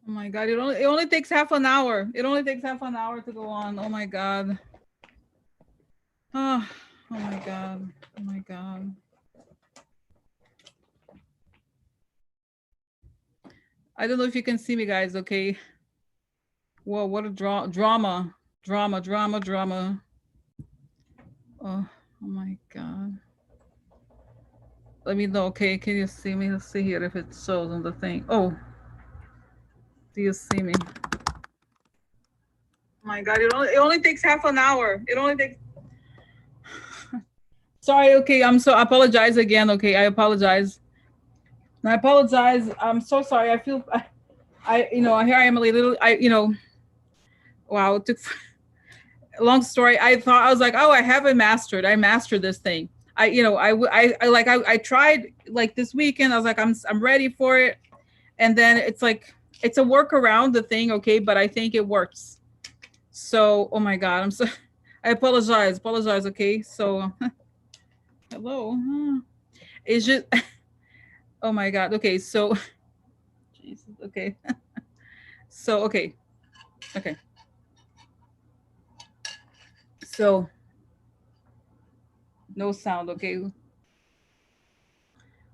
Oh my God, it only takes half an hour. It only takes half an hour to go on. Oh my God. Oh, oh my God. Oh my God. I don't know if you can see me, guys, okay? Whoa, what a drama. Drama, drama, drama. Oh, oh my God. Let me know, okay? Can you see me? Let's see here if it shows on the thing. Oh, do you see me? Oh my God, it only takes half an hour. It only takes. Sorry, okay. I apologize again, okay? I apologize. I apologize. I'm so sorry. I feel, here I am a little, wow, it took, long story. I was like, oh, I mastered this thing. I tried like this weekend. I was like, I'm ready for it. And then it's like, it's a workaround the thing. Okay. But I think it works. So, oh my God, I apologize. Okay. So, hello. It's just, oh my God. Okay. So, Jesus. Okay. So, okay. Okay. So, no sound. Okay.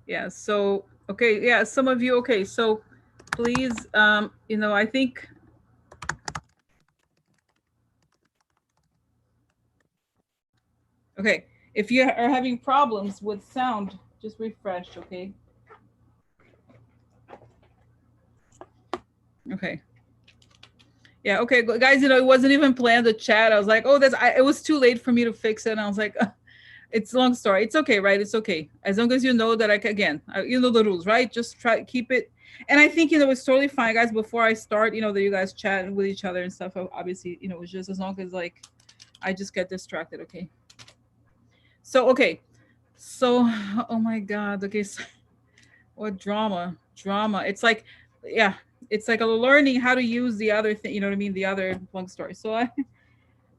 Yeah. So, okay. Yeah. Some of you. Okay. So, please, I think, okay, if you are having problems with sound, just refresh. Okay. Okay. Yeah. Okay, guys. It wasn't even planned to chat. I was like, oh, it was too late for me to fix it. And I was like, it's a long story. It's okay, right? It's okay. As long as you know that again, you know the rules, right? Just try keep it. And I think, it's totally fine, guys. Before I start, that you guys chat with each other and stuff. Obviously, it's just as long as like I just get distracted. Okay. So, okay. So, oh my God. Okay. So, what drama. It's like, yeah, it's like a learning how to use the other thing, you know what I mean, the other long story. So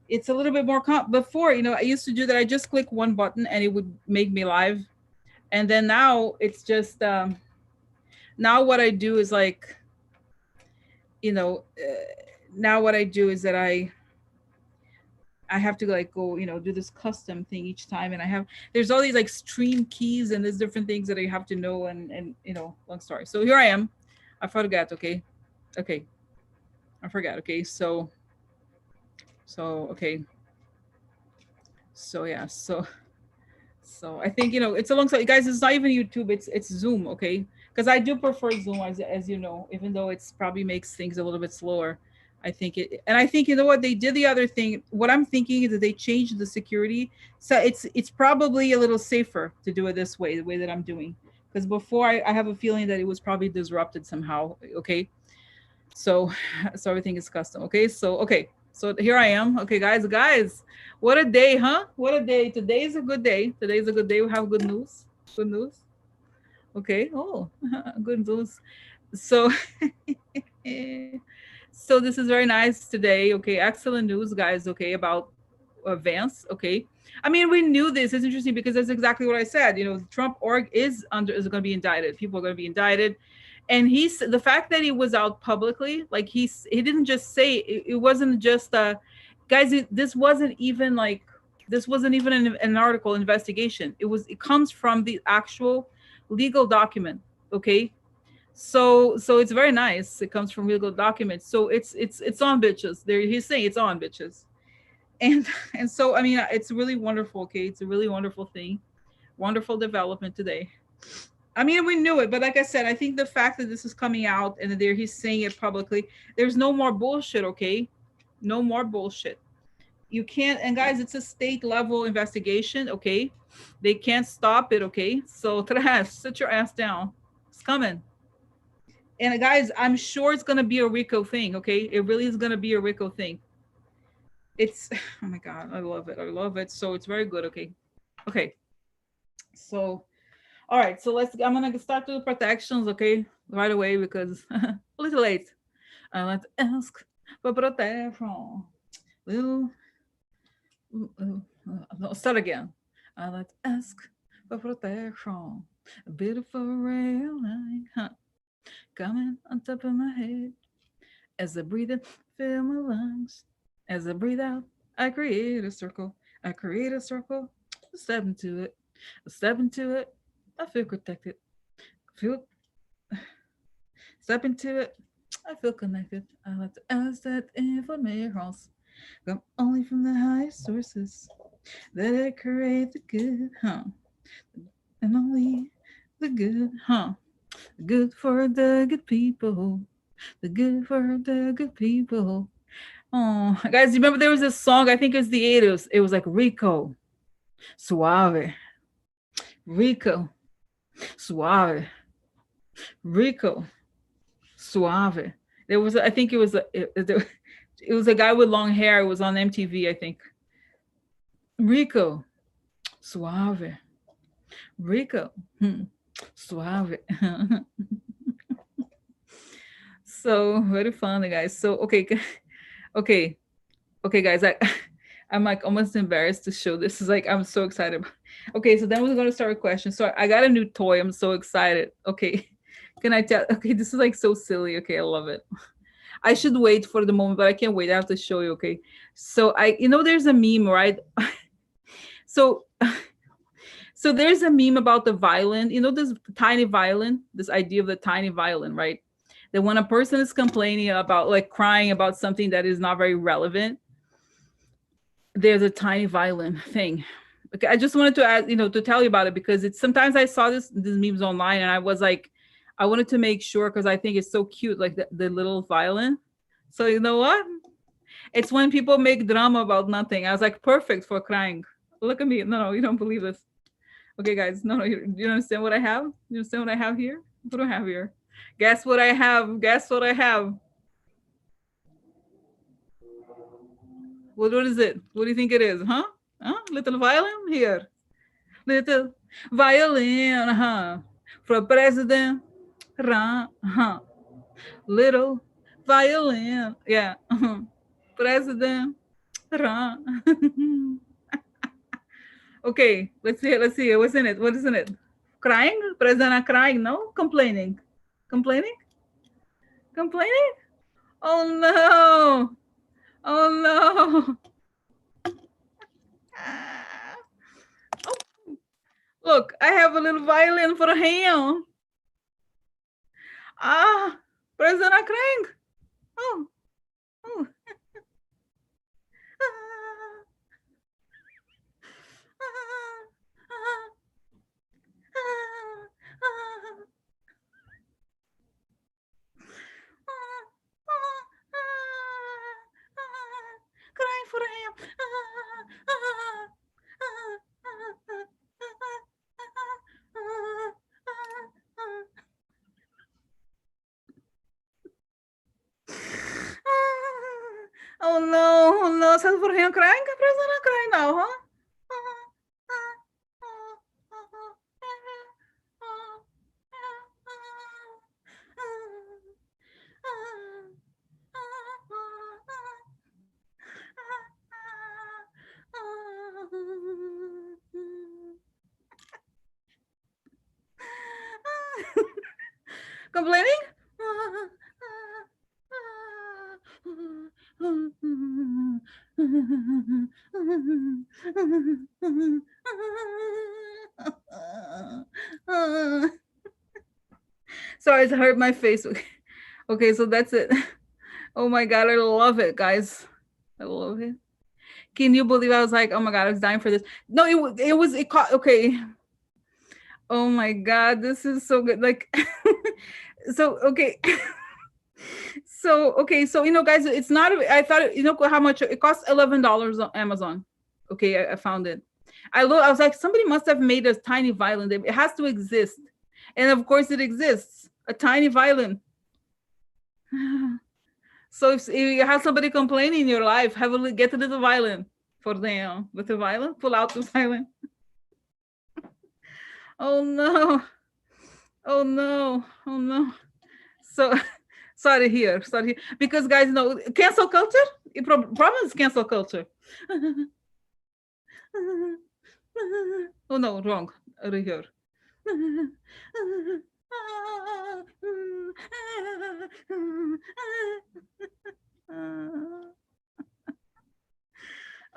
it's a little bit more before, I used to do that. I just click one button and it would make me live. And then now it's just now what I do is like, you know now what I do is that I have to like go, do this custom thing each time. And there's all these like stream keys and there's different things that I have to know. And long story. So here I am. I forgot. Okay. Okay. I forgot. Okay. So, okay. So, yeah. So I think, it's alongside, guys, it's not even YouTube, it's Zoom. Okay. Because I do prefer Zoom, as you know, even though it's probably makes things a little bit slower. I think, what they did, the other thing, what I'm thinking is that they changed the security. So it's probably a little safer to do it this way, the way that I'm doing. Because before, I have a feeling that it was probably disrupted somehow. Okay. So so everything is custom. Okay. So, okay. So here I am. Okay, guys, what a day, huh? What a day. Today is a good day. Today is a good day. We have good news. Good news. Okay. Oh, good news. So so this is very nice today. Okay, excellent news, guys. Okay, about Vance. Okay, I mean, we knew this. It's interesting because that's exactly what I said. Trump org is going to be indicted. People are going to be indicted. And the fact that he was out publicly, like he didn't just say it wasn't just guys. This wasn't even an article investigation. It comes from the actual legal document. Okay, so it's very nice. It comes from legal documents. So it's on, bitches. There, he's saying it's on, bitches. And and so, I mean, it's really wonderful. Okay, it's a really wonderful thing. Wonderful development today. I mean, we knew it, but like I said, I think the fact that this is coming out and that he's saying it publicly, there's no more bullshit. Okay, no more bullshit. You can't. And guys, it's a state level investigation. Okay, they can't stop it. Okay, so Trash, sit your ass down. It's coming. And guys, I'm sure it's gonna be a RICO thing. Okay, it really is gonna be a RICO thing. It's oh my God, I love it. I love it. So it's very good. Okay, okay. So all right, so I'm gonna start with protections. Okay, right away because a little late. Let's ask for protection. Little, no, start again. Let's ask for protection. A beautiful rail line, huh, coming on top of my head. As I breathe in, fill my lungs. As I breathe out, I create a circle. I create a circle. I step into it. I step into it. I feel protected. Feel step into it. I feel connected. I like to ask that information come only from the highest sources that I create the good, huh? And only the good, huh? Good for the good people. The good for the good people. Oh, guys, you remember there was a song, I think it was the 80s. It was like Rico, Suave, Rico, Suave, Rico, Suave. There was, I think it was, it was a guy with long hair. It was on MTV, I think. Rico, Suave, Rico, Suave. So very funny, guys. So, okay, okay, okay, guys. I'm like almost embarrassed to show this. Is like I'm so excited. Okay, so then we're gonna start a question. So I got a new toy. I'm so excited. Okay, can I tell? Okay, this is like so silly. Okay, I love it. I should wait for the moment, but I can't wait. I have to show you. Okay, so there's a meme, right? So, so there's a meme about the violin. You know, this tiny violin. This idea of the tiny violin, right? That when a person is complaining about, like, crying about something that is not very relevant, there's a tiny violin thing. Okay, I just wanted to add, to tell you about it because it's sometimes I saw these memes online and I was like, I wanted to make sure because I think it's so cute, like the little violin. So you know what? It's when people make drama about nothing. I was like, perfect for crying. Look at me. No, you don't believe this. Okay, guys. No, you understand what I have? You understand what I have here? What do I have here? Guess what I have? Guess what I have? What is it? What do you think it is? Huh? Huh? Little violin here. Little violin, huh? For president, huh? Little violin, yeah. President, huh? Okay, let's see. Let's see. What's in it? What is in it? Crying? President crying? No, complaining. Complaining? Complaining? Oh no! Oh no! Oh, look, I have a little violin for him. Ah, President crying. Oh, oh. Crying for him. Oh no, oh no, estás por him crying? President crying now, huh? Complaining? Sorry, it hurt my face. Okay, so that's it. Oh my God, I love it, guys. I love it. Can you believe I was like, oh my God, I was dying for this. No, it caught, okay. Oh my God, this is so good. Like, so, okay. So, okay. So, guys, it's not, I thought, how much it costs? $11 on Amazon. Okay. I found it. I was like, somebody must have made a tiny violin. It has to exist. And of course it exists. A tiny violin. So if you have somebody complaining in your life, get a little violin for them. With the violin, pull out the violin. Oh no. Oh no. Oh no. So sorry here. Because guys, cancel culture? Problem is cancel culture. Oh no, wrong. Over here.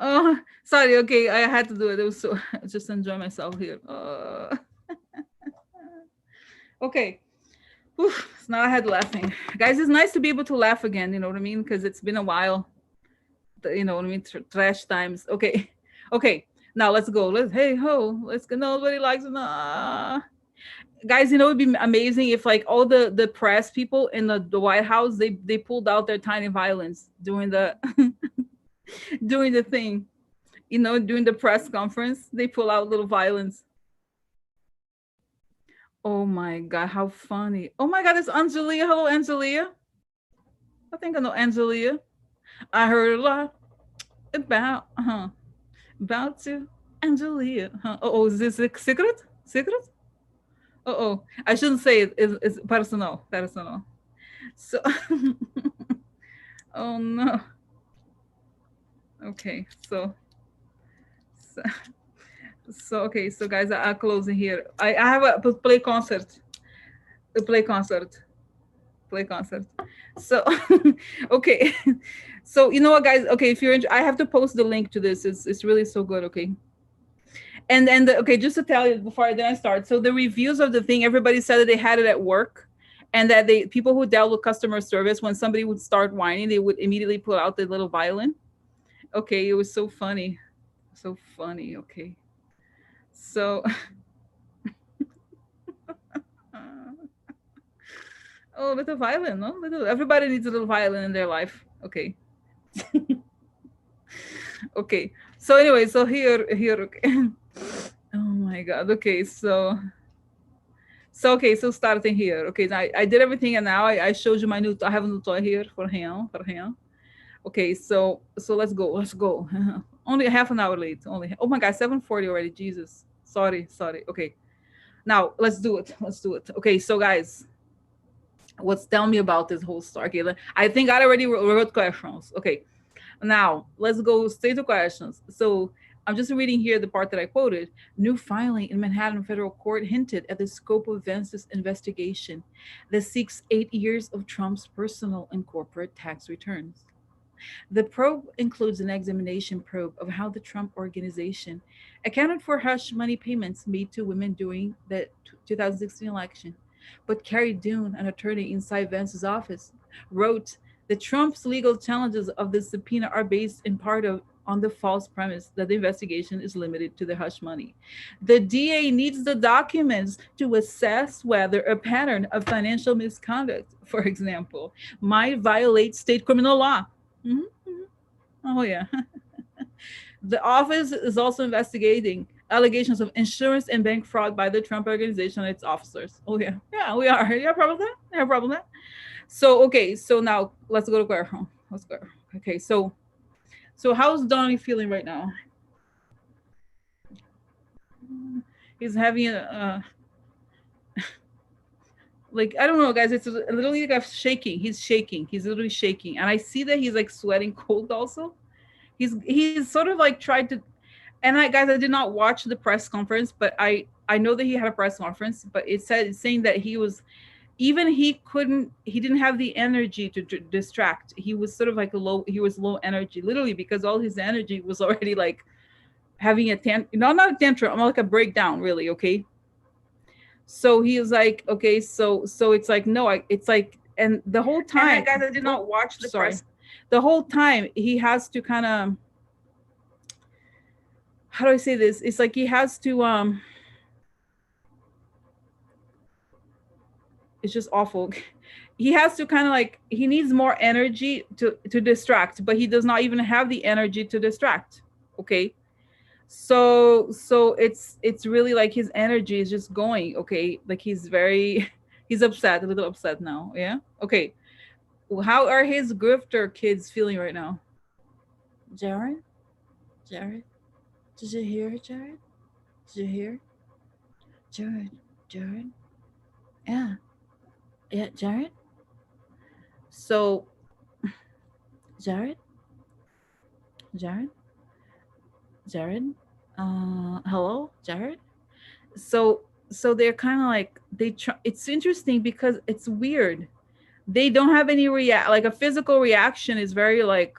Oh, sorry. Okay, I had to do it. It was so just enjoy myself here. Okay. Whew, so now I had laughing, guys. It's nice to be able to laugh again. You know what I mean? Because it's been a while. You know what I mean? Trash times. Okay, okay. Now let's go. Let's hey ho. Let's go. Nobody likes it. Guys, you know, it'd be amazing if like all the press people in the White House they pulled out their tiny violins during the during the thing. You know, during the press conference, they pull out little violins. Oh my god, how funny! Oh my god, it's Angelia. Hello, Angelia. I think I know Angelia. I heard a lot about about to Angelia. Oh, is this a secret? Secret? Oh, I shouldn't say it. It's personal. Personal. So, oh no. Okay, so, okay, so guys, I'm closing here. I have a play concert. A play concert. Play concert. So, okay. So you know what, guys? Okay, if you're, I have to post the link to this. It's really so good. Okay. And okay, just to tell you before I start. So the reviews of the thing, everybody said that they had it at work, and that they people who dealt with customer service, when somebody would start whining, they would immediately pull out the little violin. Okay, it was so funny, so funny. Okay, so oh, little violin, no, little. Everybody needs a little violin in their life. Okay, okay. So anyway, so here. Okay. Oh my god. Okay, so okay, so starting here. Okay, I did everything, and now I showed you my new. I have a new toy here for him. For him. Okay, so let's go. Let's go. Only a half an hour late. Only. Oh my god, 7:40 already. Jesus. Sorry. Okay. Now let's do it. Let's do it. Okay, so guys, what's tell me about this whole story? Okay, I think I already wrote questions. Okay, now let's go straight to questions. So I'm just reading here the part that I quoted. New filing in Manhattan federal court hinted at the scope of Vance's investigation that seeks 8 years of Trump's personal and corporate tax returns. The probe includes an examination probe of how the Trump organization accounted for hush money payments made to women during the 2016 election. But Carrie Doon, an attorney inside Vance's office, wrote that Trump's legal challenges of the subpoena are based in part on the false premise that the investigation is limited to the hush money. The DA needs the documents to assess whether a pattern of financial misconduct, for example, might violate state criminal law. Mhm, mhm. Oh, yeah. The office is also investigating allegations of insurance and bank fraud by the Trump organization and its officers. Oh, yeah. Yeah, we are. You have a problem with that? You have a problem with that? So, okay. So now let's go to Guerrero. Let's go. Okay. So how's Donnie feeling right now? He's having a, like, I don't know, guys. It's literally like shaking. He's shaking. He's literally shaking. And I see that he's like sweating cold also. He's sort of like tried to, and I guys, I did not watch the press conference, but I know that he had a press conference, but it's saying that he was, even he didn't have the energy to distract. He was sort of like he was low energy, literally, because all his energy was already like having a no, not a tantrum, like a breakdown, really. Okay, so he was like, okay, so it's like no, it's like, and the whole time, guys, I did not watch the sorry, press. the whole time he has to kind of, how do I say this? It's like he has to it's just awful. He has to kind of like, he needs more energy to distract, but he does not even have the energy to distract. Okay. So it's really like his energy is just going, okay? Like he's very he's upset, a little upset now. Yeah. Okay. How are his grifter kids feeling right now? Jared? Jared? Did you hear it, Jared? Did you hear? Jared? Jared? Yeah. Yeah, Jared? So, Jared? Jared? Jared? Hello, Jared? So, so they're kind of like they try, it's interesting because it's weird. They don't have any react, like a physical reaction is very like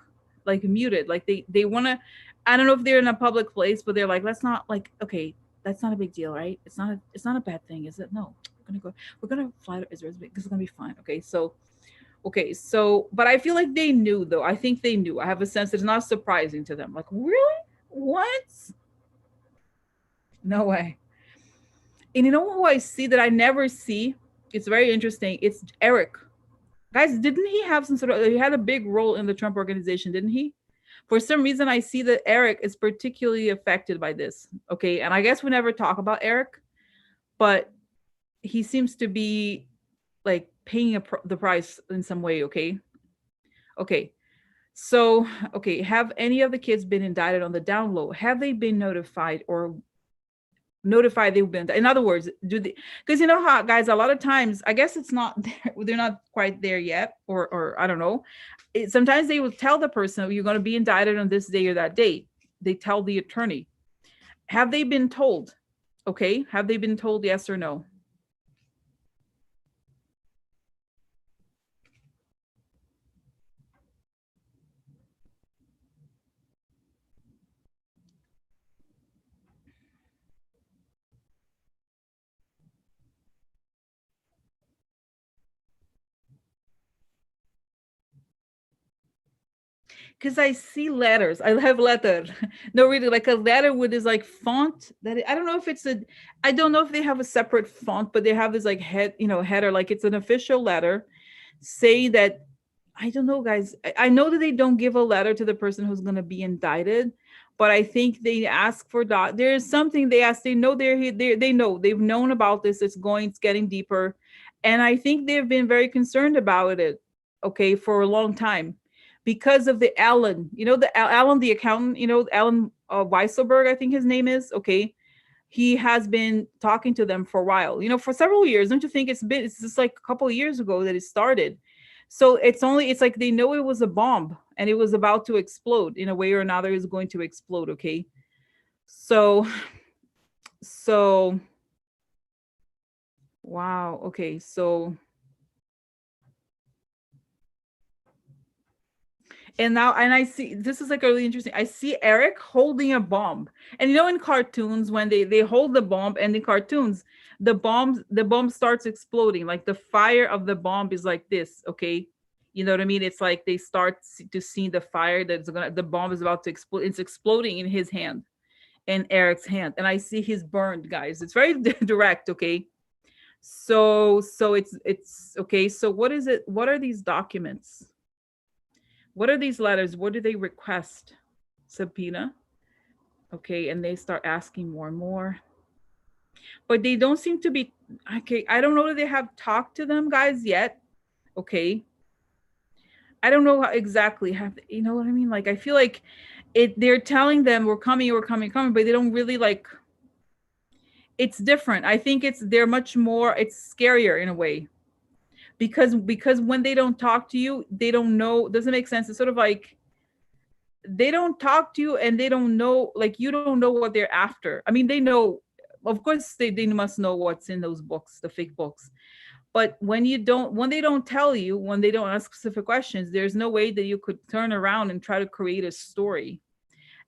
muted. Like they want to, I don't know if they're in a public place, but they're like, let's not, like, okay, that's not a big deal, right? It's not a bad thing, is it? No, we're gonna fly to Israel because it's gonna be fine. Okay, so but I feel like they knew, though. I think they knew. I have a sense it's not surprising to them. Like, really? What? No way. And you know who I see that I never see? It's very interesting. It's Eric. Guys, didn't he have some sort of, he had a big role in the Trump organization, didn't he? For some reason, I see that Eric is particularly affected by this. Okay. And I guess we never talk about Eric, but he seems to be like paying the price in some way. Okay. Okay. So, okay. Have any of the kids been indicted on the down low? Have they been notified or notified they've been, in other words, do they, because you know how, guys, a lot of times, I guess it's not there, they're not quite there yet, or I don't know, sometimes they will tell the person, "Oh, you're going to be indicted on this day or that date." They tell the attorney. Have they been told? Okay, have they been told, yes or no? Because I see letters. I have letter. No, really, like a letter with this like font that I don't know if it's a. I don't know if they have a separate font, but they have this like header, like it's an official letter, say that. I don't know, guys. I know that they don't give a letter to the person who's going to be indicted, but I think they ask for there's something they ask. They know they know they've known about this. It's getting deeper, and I think they've been very concerned about it. Okay, for a long time, because of the Alan. You know the Alan, the accountant. You know Alan Weisselberg, I think his name is. Okay, he has been talking to them for a while. For several years. Don't you think it's just like a couple of years ago that it started? So it's like they know it was a bomb and it was about to explode in a way or another. Is going to explode. Okay, so so wow. Okay, so and now, and I see, this is like really interesting. I see Eric holding a bomb, and in cartoons, when they hold the bomb, and in cartoons, the bomb starts exploding. Like the fire of the bomb is like this. Okay, you know what I mean? It's like they start to see the fire the bomb is about to explode. It's exploding in his hand, in Eric's hand, and I see he's burned. Guys, it's very direct. Okay, so it's okay. So what is it? What are these documents? What are these letters? What do they request? Subpoena. Okay, and they start asking more and more. But they don't seem to be, okay. I don't know that they have talked to them guys yet. Okay. I don't know how exactly have, you know what I mean? Like I feel like they're telling them we're coming, but they don't really like, it's different. I think they're much more, it's scarier in a way. Because when they don't talk to you, they don't know, doesn't make sense. It's sort of like they don't talk to you and they don't know, like you don't know what they're after. I mean, they know, of course they must know what's in those books, the fake books. But when they don't tell you, when they don't ask specific questions, there's no way that you could turn around and try to create a story.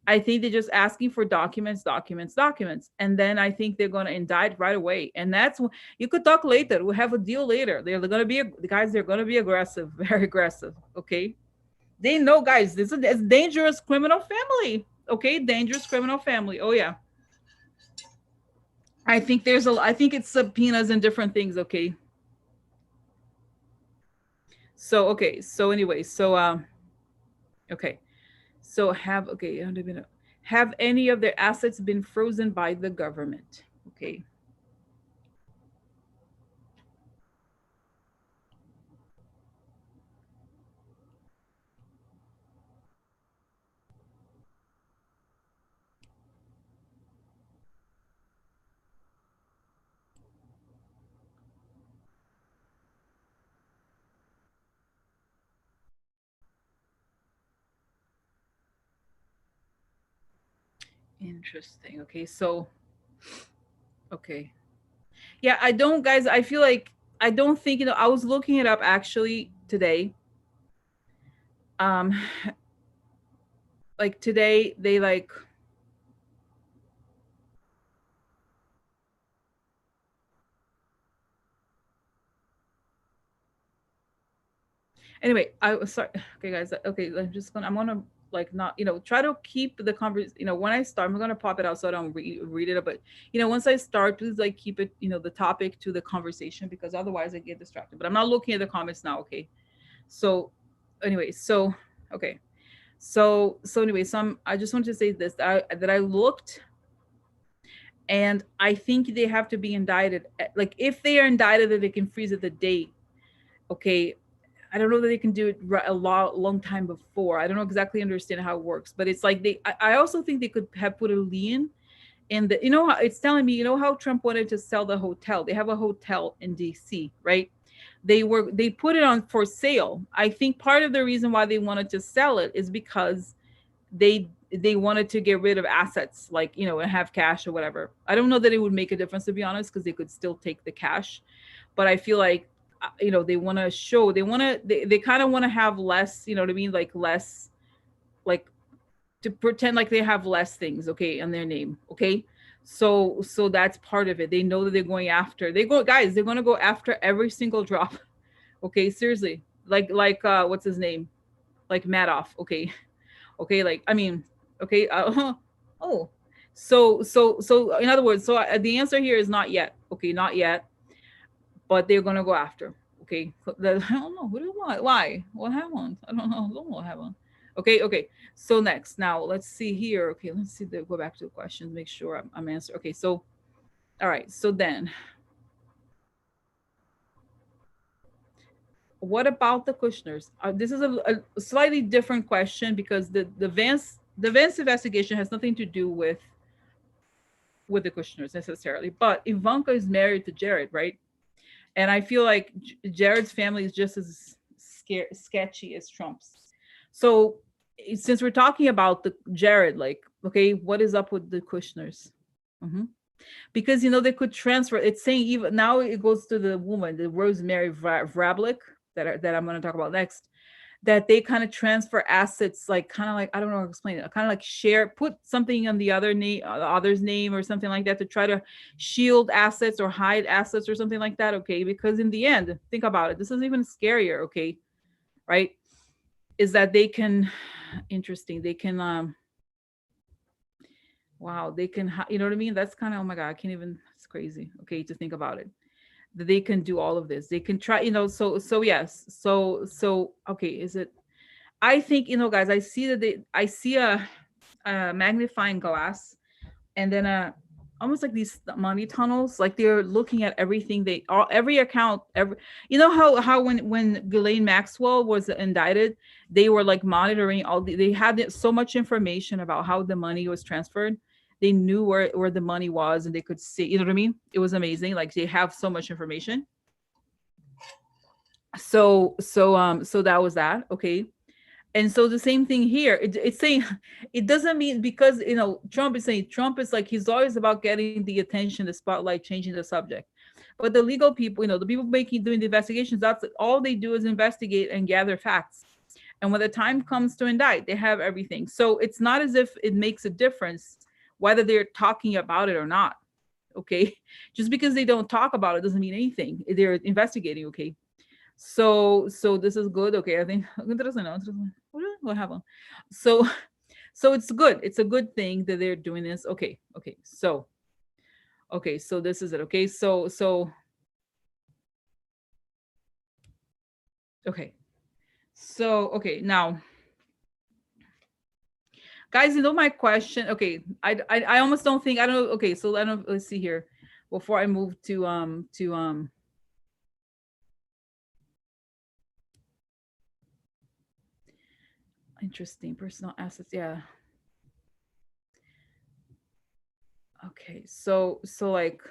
I think they're just asking for documents, and then I think they're going to indict right away. And that's when you could talk later. We'll have a deal later. They're going to be the guys. They're going to be aggressive, very aggressive. Okay, they know, guys, this is a dangerous criminal family. Okay, dangerous criminal family. Oh yeah. I think it's subpoenas and different things. Okay. So okay. So anyway. So okay. So have any of their assets been frozen by the government? Okay. Interesting. Okay. So okay. Yeah, I don't, guys. I feel like I don't think, I was looking it up actually today. Um, like today they like, anyway, I was sorry. Okay, guys. Okay, I'm gonna like not, try to keep the conversation. When I start, I'm gonna pop it out so I don't read it. But once I start, please like keep it, the topic to the conversation, because otherwise I get distracted. But I'm not looking at the comments now. Okay. So, anyway, so okay. So anyway, I just wanted to say this, that I looked, and I think they have to be indicted. Like if they are indicted, that they can freeze at the date. Okay, I don't know that they can do it long time before. I don't know exactly understand how it works, but it's like I also think they could have put a lien in the, how it's telling me, how Trump wanted to sell the hotel. They have a hotel in DC, right? They put it on for sale. I think part of the reason why they wanted to sell it is because they wanted to get rid of assets, like, and have cash or whatever. I don't know that it would make a difference, to be honest, because they could still take the cash. But I feel like, they want to show, they kind of want to have less, you know what I mean, like less, like, to pretend like they have less things, okay, in their name, okay. So that's part of it. They know that they're going to go after every single drop. Okay, seriously. Like what's his name, like Madoff, okay. Okay, like, I mean, okay. Oh, so in other words, the answer here is not yet. Okay, not yet, but they're gonna go after. Okay, I don't know. What do you want? Why? What happened? I don't know. I don't know what happened. Okay, okay. So next, now let's see here. Okay, let's see. Go back to the questions. Make sure I'm answering. Okay, so all right. So then, what about the Kushners? This is a slightly different question, because the Vance investigation has nothing to do with the Kushners necessarily, but Ivanka is married to Jared, right? And I feel like Jared's family is just as sketchy as Trump's. So since we're talking about the Jared, like, okay, what is up with the Kushners? Hmm. Because they could transfer. It's saying even now it goes to the woman, the Rosemary Vrablic, that I'm going to talk about next, that they kind of transfer assets, like kind of like, I don't know how to explain it, kind of like share, put something on the other's name or something like that, to try to shield assets or hide assets or something like that. Okay, because in the end, think about it, this is even scarier. Okay, right? Is that they can, interesting, they can wow, they can, you know what I mean? That's kind of, oh my god, I can't even, it's crazy, okay, to think about it, that they can do all of this. They can try, so yes, so okay, is it, I think, guys, I see that I see a magnifying glass, and then almost like these money tunnels, like they're looking at everything, every account, how when Ghislaine Maxwell was indicted, they were like monitoring they had so much information about how the money was transferred. They knew where the money was, and they could see, you know what I mean? It was amazing. Like they have so much information. So that was that. Okay. And so the same thing here. It's saying it doesn't mean, because Trump is saying, Trump is like, he's always about getting the attention, the spotlight, changing the subject. But the legal people, the people doing the investigations, that's all they do is investigate and gather facts. And when the time comes to indict, they have everything. So it's not as if it makes a difference whether they're talking about it or not. Okay, just because they don't talk about it doesn't mean anything. They're investigating. Okay, so this is good. Okay, I think what happened. So it's good. It's a good thing that they're doing this. Okay, so this is it. Okay, so okay, so okay, now, guys, my question. Okay, I almost don't think, I don't know. Okay, so let's see here before I move to interesting personal assets. Yeah. Okay, so like,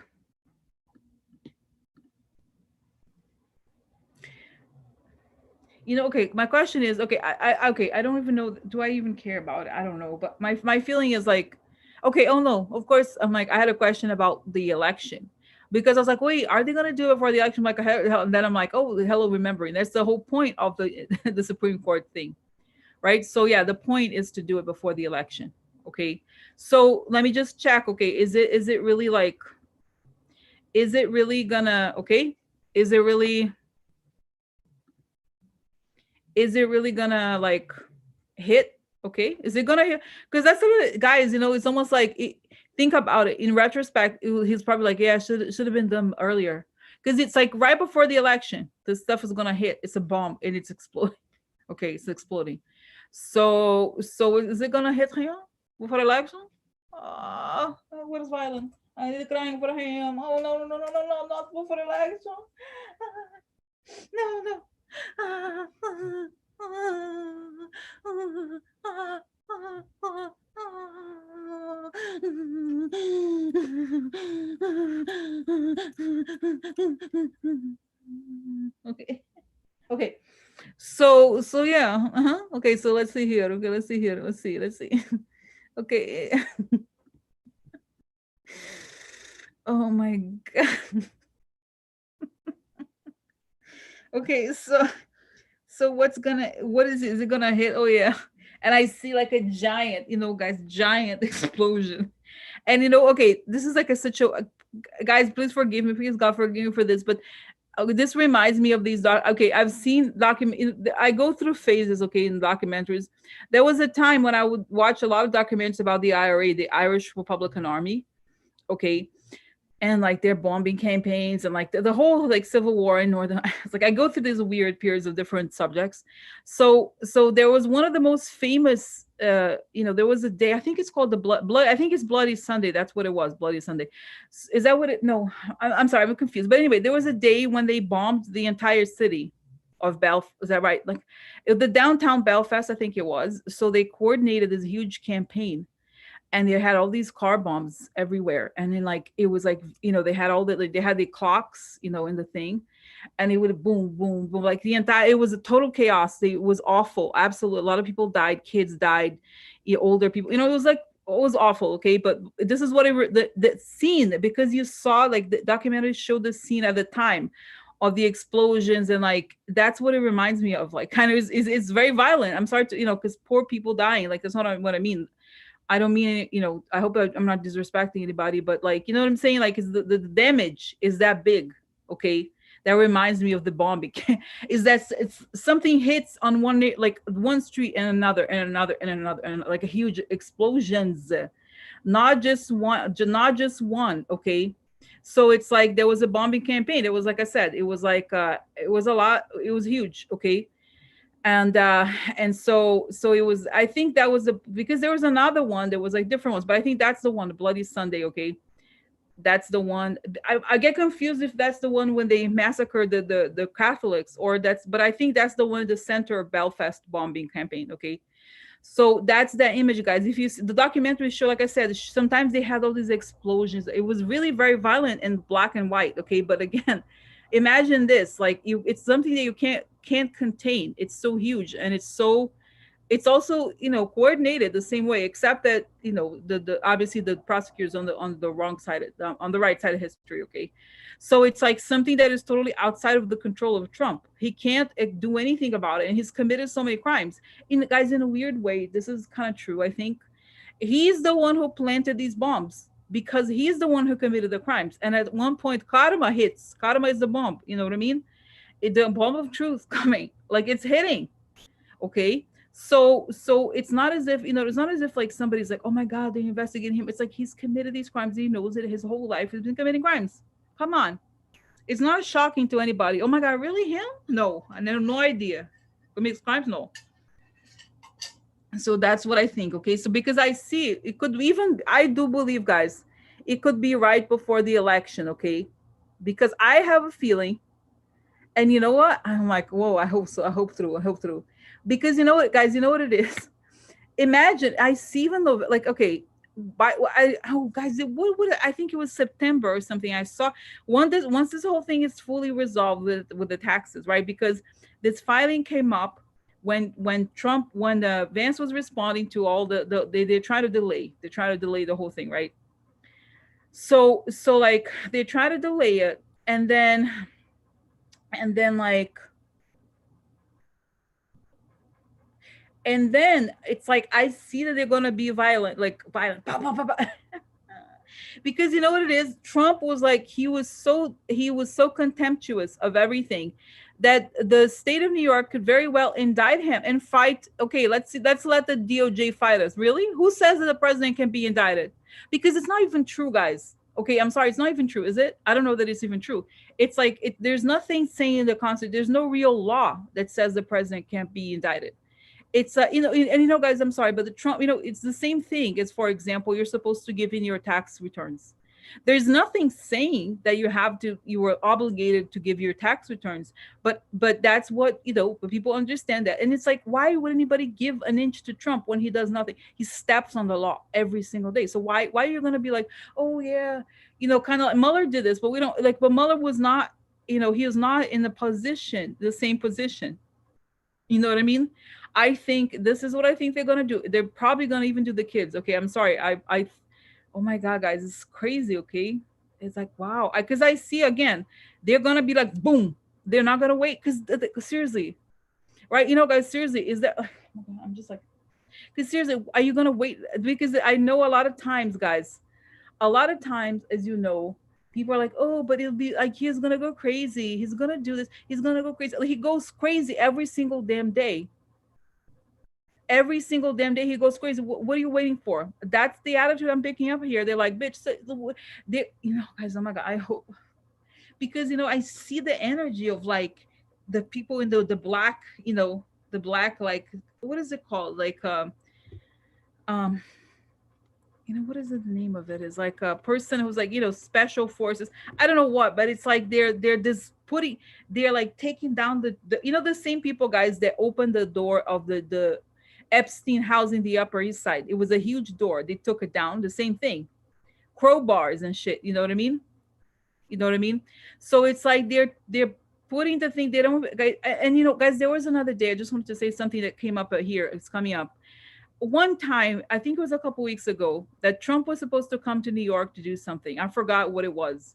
okay, my question is, okay, okay, I don't even know, do I even care about it? I don't know, but my feeling is like, okay, oh no, of course, I'm like, I had a question about the election, because I was like, wait, are they gonna do it for the election? Like, and then I'm like, oh, hello, remembering. That's the whole point of the the Supreme Court thing, right? So yeah, the point is to do it before the election. Okay, so let me just check. Okay, is it really like, is it really gonna, okay, is it really, is it really gonna like hit? Okay, is it gonna hit? Because that's the, guys, it's almost like think about it in retrospect. He's probably like, yeah, should have been done earlier, because it's like right before the election this stuff is gonna hit. It's a bomb and it's exploding. Okay, it's exploding. So is it gonna hit him before the election? What is violent? I need crying for him. Oh no, no, no, no, no, no, not before the election. No, no. Okay. Okay. So yeah. Okay, so let's see here. Okay, let's see here. Let's see. Okay. Oh my god. Okay, so what is it? Is it gonna hit? Oh yeah. And I see like a giant, guys, giant explosion. And okay, this is like such a, guys, please forgive me, please God forgive me for this, but this reminds me of these okay, I've seen I go through phases, okay, in documentaries. There was a time when I would watch a lot of documentaries about the IRA, the Irish Republican Army, okay, and like their bombing campaigns and like the whole like civil war in northern Ireland. Like I go through these weird periods of different subjects. So there was one of the most famous, there was a day, I think it's called the blood, I think it's Bloody Sunday. That's what it was, Bloody Sunday. Is that what it, no, I'm sorry, I'm confused, but anyway, there was a day when they bombed the entire city of Belfast. Is that right? Like the downtown Belfast, I think it was. So they coordinated this huge campaign, and they had all these car bombs everywhere. And then like it was like, they had all the, like, they had the clocks, in the thing, and it would boom, boom, boom, like the entire, it was a total chaos. It was awful. Absolutely. A lot of people died, kids died, older people, it was like, it was awful. Okay, but this is what the scene, because you saw like the documentary showed the scene at the time of the explosions, and like that's what it reminds me of. Like kind of is very violent. I'm sorry to, because poor people dying, like that's not what I mean. I don't mean, I hope I'm not disrespecting anybody, but like, you know what I'm saying? Like, is the damage is that big? Okay. That reminds me of the bombing. Is that it's something hits on like one street and another and another and another, and like a huge explosions, not just one. Okay. So it's like there was a bombing campaign. It was, like I said, it was like, it was a lot. It was huge. Okay. And so it was, I think that was because there was another one, there was like different ones, but I think that's the one, the Bloody Sunday. Okay, that's the one. I get confused if that's the one when they massacred the Catholics, or that's, but I think that's the one, the center of Belfast bombing campaign. Okay, so that's the image, guys. If you see the documentary show, like I said, sometimes they had all these explosions. It was really very violent and black and white. Okay, but again, imagine this, like it's something that you can't contain. It's so huge, and it's also, coordinated the same way, except that, the obviously the prosecutors on the wrong side, on the right side of history. Okay, so it's like something that is totally outside of the control of Trump. He can't do anything about it, and he's committed so many crimes. Guys, in a weird way, this is kind of true. I think he's the one who planted these bombs, because he's the one who committed the crimes. And at one point, karma hits. Karma is the bomb. You know what I mean? The bomb of truth coming, like it's hitting. Okay, so it's not as if, it's not as if like somebody's like, oh my god, they investigate him. It's like he's committed these crimes. He knows it his whole life. He's been committing crimes. Come on, it's not shocking to anybody. Oh my god, really him? No, I have no idea. Commits crimes? No. So that's what I think. Okay, so because I see it could even, I do believe, guys, it could be right before the election. Okay, because I have a feeling. And you know what? I'm like, whoa, I hope so. I hope through. Because you know what, guys, you know what it is? Imagine, I see, even though, like, okay, guys, I think it was September or something. I saw once this whole thing is fully resolved with the taxes, right? Because this filing came up when Vance was responding to all they try to delay the whole thing, right? So like they try to delay it, and then like and then it's like I see that they're gonna be violent, like violent, bah, bah, bah, bah. Because you know what it is, Trump was like, he was so contemptuous of everything that the state of New York could very well indict him and fight. Okay, let's see, let's let the DOJ fight us. Really, who says that the president can be indicted? Because it's not even true, guys. Okay, I'm sorry, it's not even true, is it? I don't know that it's even true. It's like there's nothing saying in the constitution, there's no real law that says the president can't be indicted. It's and guys, I'm sorry, but the Trump, it's the same thing as, for example, you're supposed to give in your tax returns. There's nothing saying that you were obligated to give your tax returns, but that's what, but people understand that. And it's like, why would anybody give an inch to Trump when he does nothing? He steps on the law every single day. So why are you going to be like, oh yeah, kind of like Mueller did this, but we don't like, but Mueller was not, he was not in the same position. You know what I mean? I think this is what I think they're gonna do. They're probably gonna even do the kids. Okay, I'm sorry. Oh my god, guys, it's crazy. Okay, it's like wow. Because I see again, they're gonna be like boom. They're not gonna wait. Because seriously, right? Guys, seriously, is that? I'm just like, because seriously, are you gonna wait? Because I know a lot of times, guys. A lot of times, as you know, people are like, oh, but it'll be like he's gonna go crazy. He's gonna do this. He's gonna go crazy. Like, he goes crazy every single damn day. Every single damn day he goes crazy. What are you waiting for? That's the attitude I'm picking up here. They're like, bitch, they, guys, oh my god, I hope, because I see the energy of like the people in the black, the black, like, what is it called, like um what is the name of it? Is like a person who's like, special forces. I don't know what, but it's like they're just putting, they're like taking down the same people, guys, that opened the door of the Epstein house in the Upper East Side. It was a huge door. They took it down. The same thing, crowbars and shit. You know what I mean? You know what I mean? So it's like they're putting the thing. They don't. And guys, there was another day. I just wanted to say something that came up here. It's coming up one time, I think it was a couple weeks ago, that Trump was supposed to come to New York to do something. I forgot what it was.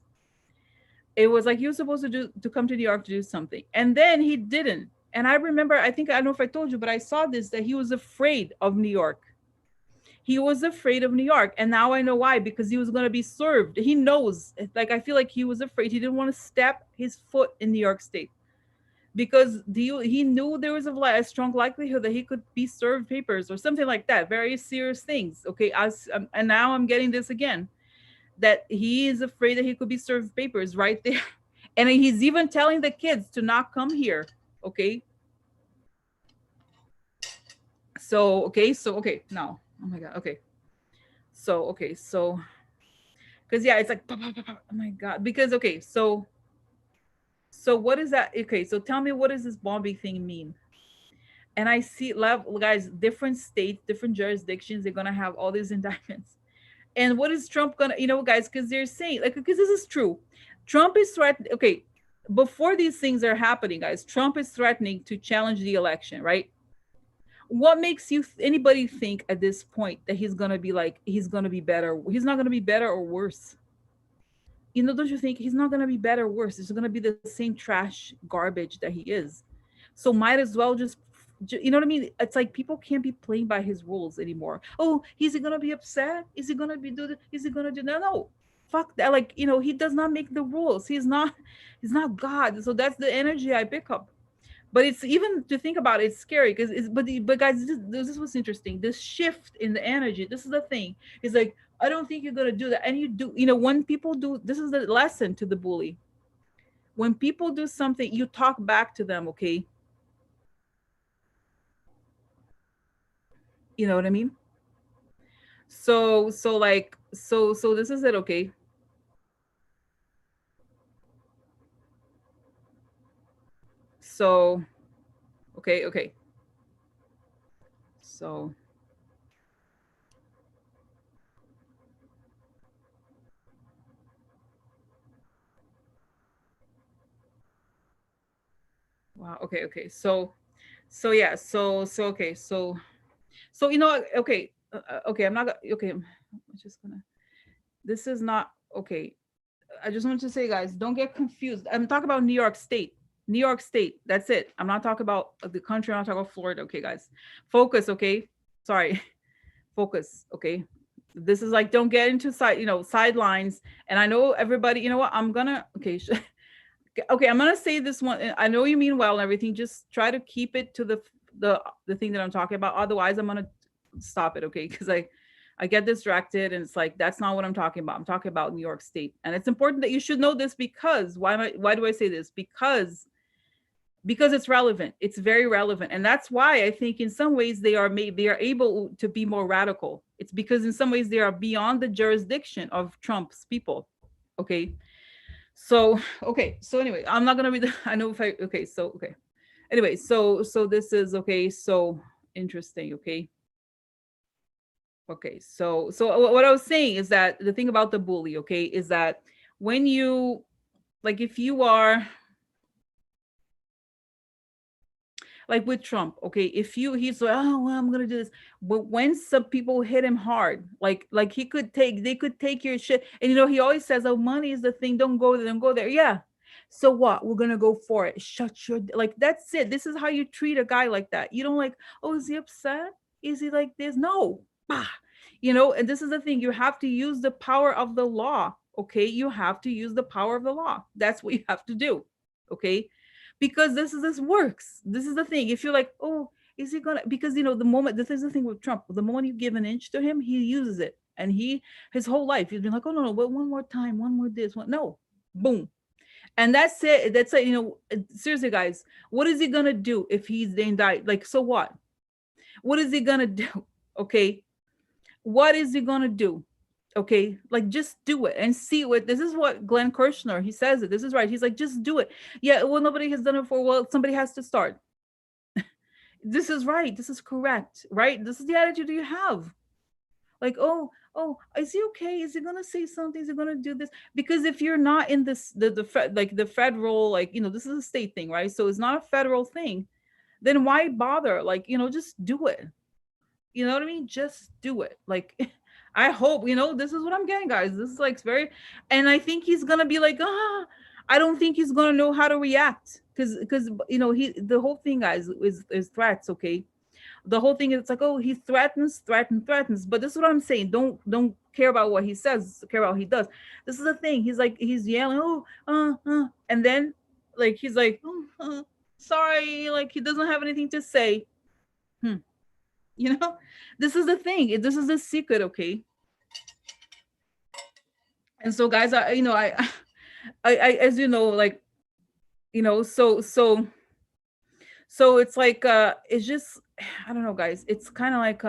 It was like he was supposed to come to New York to do something, and then he didn't. And I remember, I think, I don't know if I told you, but I saw this, that he was afraid of New York. He was afraid of New York, and now I know why, because he was going to be served. He knows, like, I feel like he was afraid. He didn't want to step his foot in New York State, because he knew there was a strong likelihood that he could be served papers or something like that, very serious things. Okay, and now I'm getting this again, that he is afraid that he could be served papers right there, and he's even telling the kids to not come here. Okay, so okay now, oh my god, okay, so because yeah, it's like oh my god, because okay, so what is that? Okay, so tell me, what does this bombing thing mean? And I see, level, guys, different states, different jurisdictions, they're gonna have all these indictments. And what is Trump gonna, guys, because they're saying, like, because this is true, Trump is threatening. Okay, before these things are happening, guys, Trump is threatening to challenge the election, right? What makes anybody think at this point that he's gonna be better? He's not gonna be better or worse. Don't you think he's not gonna be better or worse? It's gonna be the same trash garbage that he is. So might as well just, you know what I mean? It's like people can't be playing by his rules anymore. Oh, is he gonna be upset? Is he gonna be do? Is he gonna do? No, fuck that. Like, he does not make the rules. He's not God. So that's the energy I pick up. But it's, even to think about it, it's scary, because but guys, this was interesting. This shift in the energy. This is the thing. It's like, I don't think you're gonna do that, and you do. When people do, this is the lesson to the bully. When people do something, you talk back to them. Okay, you know what I mean? So this is it. Okay, so okay, so wow, okay, so yeah, so okay, so okay, okay, I'm not okay, I'm just gonna, this is not Okay, I just want to say, guys, don't get confused. I'm talking about New York State. New York State. That's it. I'm not talking about the country. I'm not talking about Florida. Okay, guys, focus. Okay, sorry, focus. Okay, this is like, don't get into sidelines. And I know everybody. You know what? I'm gonna. Okay, okay. I'm gonna say this one. I know you mean well and everything. Just try to keep it to the thing that I'm talking about. Otherwise, I'm gonna stop it. Okay, because I get distracted and it's like that's not what I'm talking about. I'm talking about New York State. And it's important that you should know this because why do I say this? Because it's relevant. It's very relevant. And that's why I think in some ways they are able to be more radical. It's because in some ways they are beyond the jurisdiction of Trump's people. Okay. So okay. So anyway, I'm not gonna read I know if I okay, so okay. Anyway, so this is okay, so interesting, okay. Okay, so what I was saying is that the thing about the bully, okay, is that when you like if you are like with Trump, okay, if you he's like, oh well, I'm gonna do this, but when some people hit him hard, like they could take your shit, and he always says, oh, money is the thing, don't go there, don't go there, yeah. So what? We're gonna go for it. Shut your like. That's it. This is how you treat a guy like that. You don't like, oh, is he upset? Is he like this? No, bah. And this is the thing. You have to use the power of the law. Okay, you have to use the power of the law. That's what you have to do. Okay, because this works. This is the thing. If you're like, oh, is he gonna? Because the moment this is the thing with Trump. The moment you give an inch to him, he uses it, and his whole life he's been like, oh no, but one more time, one more this, one no, boom, and that's it. That's it. Seriously, guys, what is he gonna do if he's indicted? Like, so what? What is he gonna do? Okay, what is he gonna do? Okay, like just do it and see what this is. What Glenn Kirshner, he says it. This is right. He's like, just do it. Yeah, well, nobody has done it for. Well, somebody has to start. This is right. This is correct. Right. This is the attitude you have. Like, oh, is he okay? Is he gonna say something? Is he gonna do this? Because if you're not in this like the federal, like this is a state thing, right? So it's not a federal thing. Then why bother? Like, just do it. You know what I mean? Just do it. Like, I hope, this is what I'm getting, guys. This is like very, and I think he's gonna be like, I don't think he's gonna know how to react. Because the whole thing, guys, is threats, okay? The whole thing is it's like, oh, he threatens. But this is what I'm saying. Don't care about what he says, care about what he does. This is the thing. He's like, he's yelling, and then like he's like, sorry, like he doesn't have anything to say. This is the thing. This is the secret, okay? And so, guys, I as you know, like, so it's like, it's just, I don't know, guys. It's kind of like,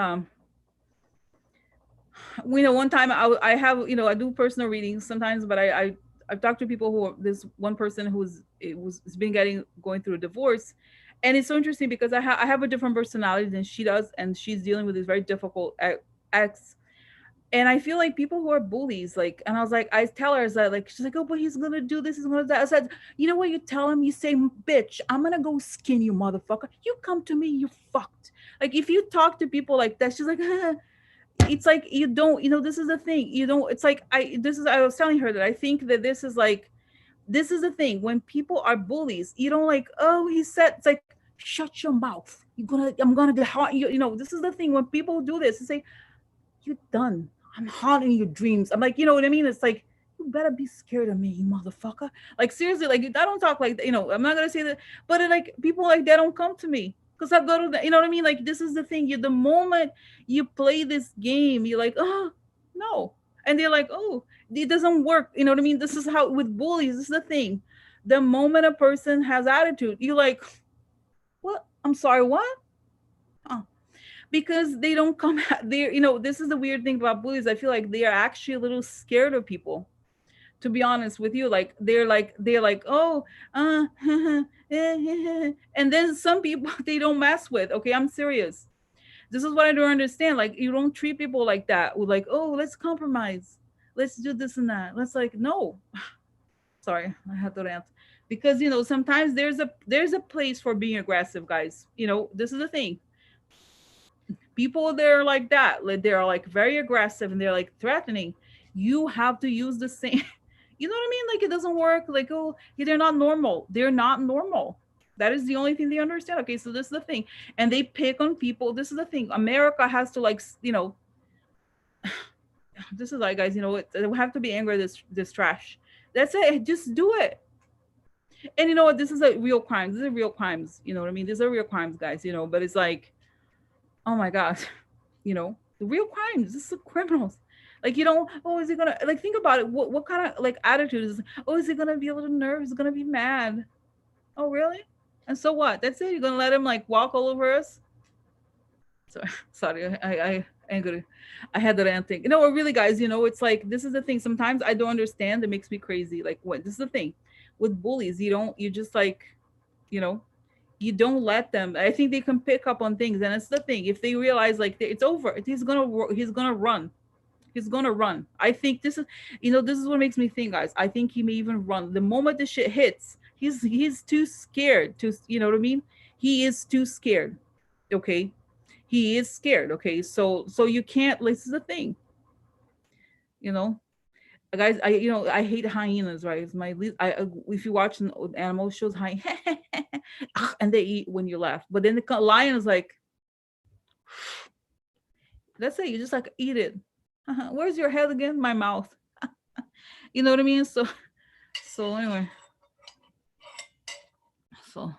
one time I have, I do personal readings sometimes, but I've talked to people this one person who's been going through a divorce, and it's so interesting because I have a different personality than she does, and she's dealing with this very difficult ex. And I feel like people who are bullies, like, and I was like, I tell her, that, like, she's like, oh, but he's gonna do this, he's gonna do that. I said, you know what? You tell him, you say, bitch, I'm gonna go skin you, motherfucker. You come to me, you fucked. Like, if you talk to people like that, she's like, it's like you don't, this is the thing. You don't. It's like I was telling her that I think that this is the thing. When people are bullies, you don't like, oh, he said, it's like, shut your mouth. I'm gonna get hot. This is the thing. When people do this, it's like, you're done. I'm haunting your dreams. I'm like, you know what I mean? It's like, you better be scared of me, you motherfucker. Like, seriously, like, I don't talk like that, I'm not gonna say that, but like people like that don't come to me because I go to the, you know what I mean? Like, this is the thing. The moment you play this game, you're like, oh no. And they're like, oh, it doesn't work. You know what I mean? This is how with bullies, this is the thing. The moment a person has attitude, you're like, what? I'm sorry, what? Because they don't come there. This is the weird thing about bullies. I feel like they are actually a little scared of people, to be honest with you. Like, they're like, oh, and then some people they don't mess with. Okay, I'm serious. This is what I don't understand. Like, you don't treat people like that. With like, oh, let's compromise, let's do this and that. Let's, like, no. Sorry, I had to rant. Because sometimes there's a place for being aggressive, guys. This is the thing. People, they're like that. Like, they're like very aggressive and they're like threatening. You have to use the same. You know what I mean? Like it doesn't work. Like, oh, they're not normal. They're not normal. That is the only thing they understand. Okay, so this is the thing. And they pick on people. This is the thing. America has to like, this is like, guys, we have to be angry at this trash. That's it. Just do it. And you know what? This is a real crime. These are real crimes. You know what I mean? These are real crimes, guys, but it's like, oh my God, the real crimes. This is criminals. Like, oh, is he gonna like think about it? What kind of like attitude is, oh, is he gonna be a little nervous? Is he gonna be mad? Oh, really? And so what? That's it. You're gonna let him like walk all over us? Sorry, sorry. I angry. I had that thing. Really, guys. It's like this is the thing. Sometimes I don't understand. It makes me crazy. Like what? This is the thing with bullies. You don't. You just like, you know, you don't let them. I think they can pick up on things, and it's the thing. If they realize like it's over, he's gonna run. He's gonna run. I think this is what makes me think, guys. I think he may even run the moment the shit hits. He's too scared to. You know what I mean? He is too scared. Okay, he is scared. Okay, so you can't. This is the thing. You know, guys. I hate hyenas. Right? It's my least. If you watch animal shows, and they eat when you laugh. But then the lion is like, that's it. You just like eat it. Where's your head again? My mouth. You know what I mean? So anyway. So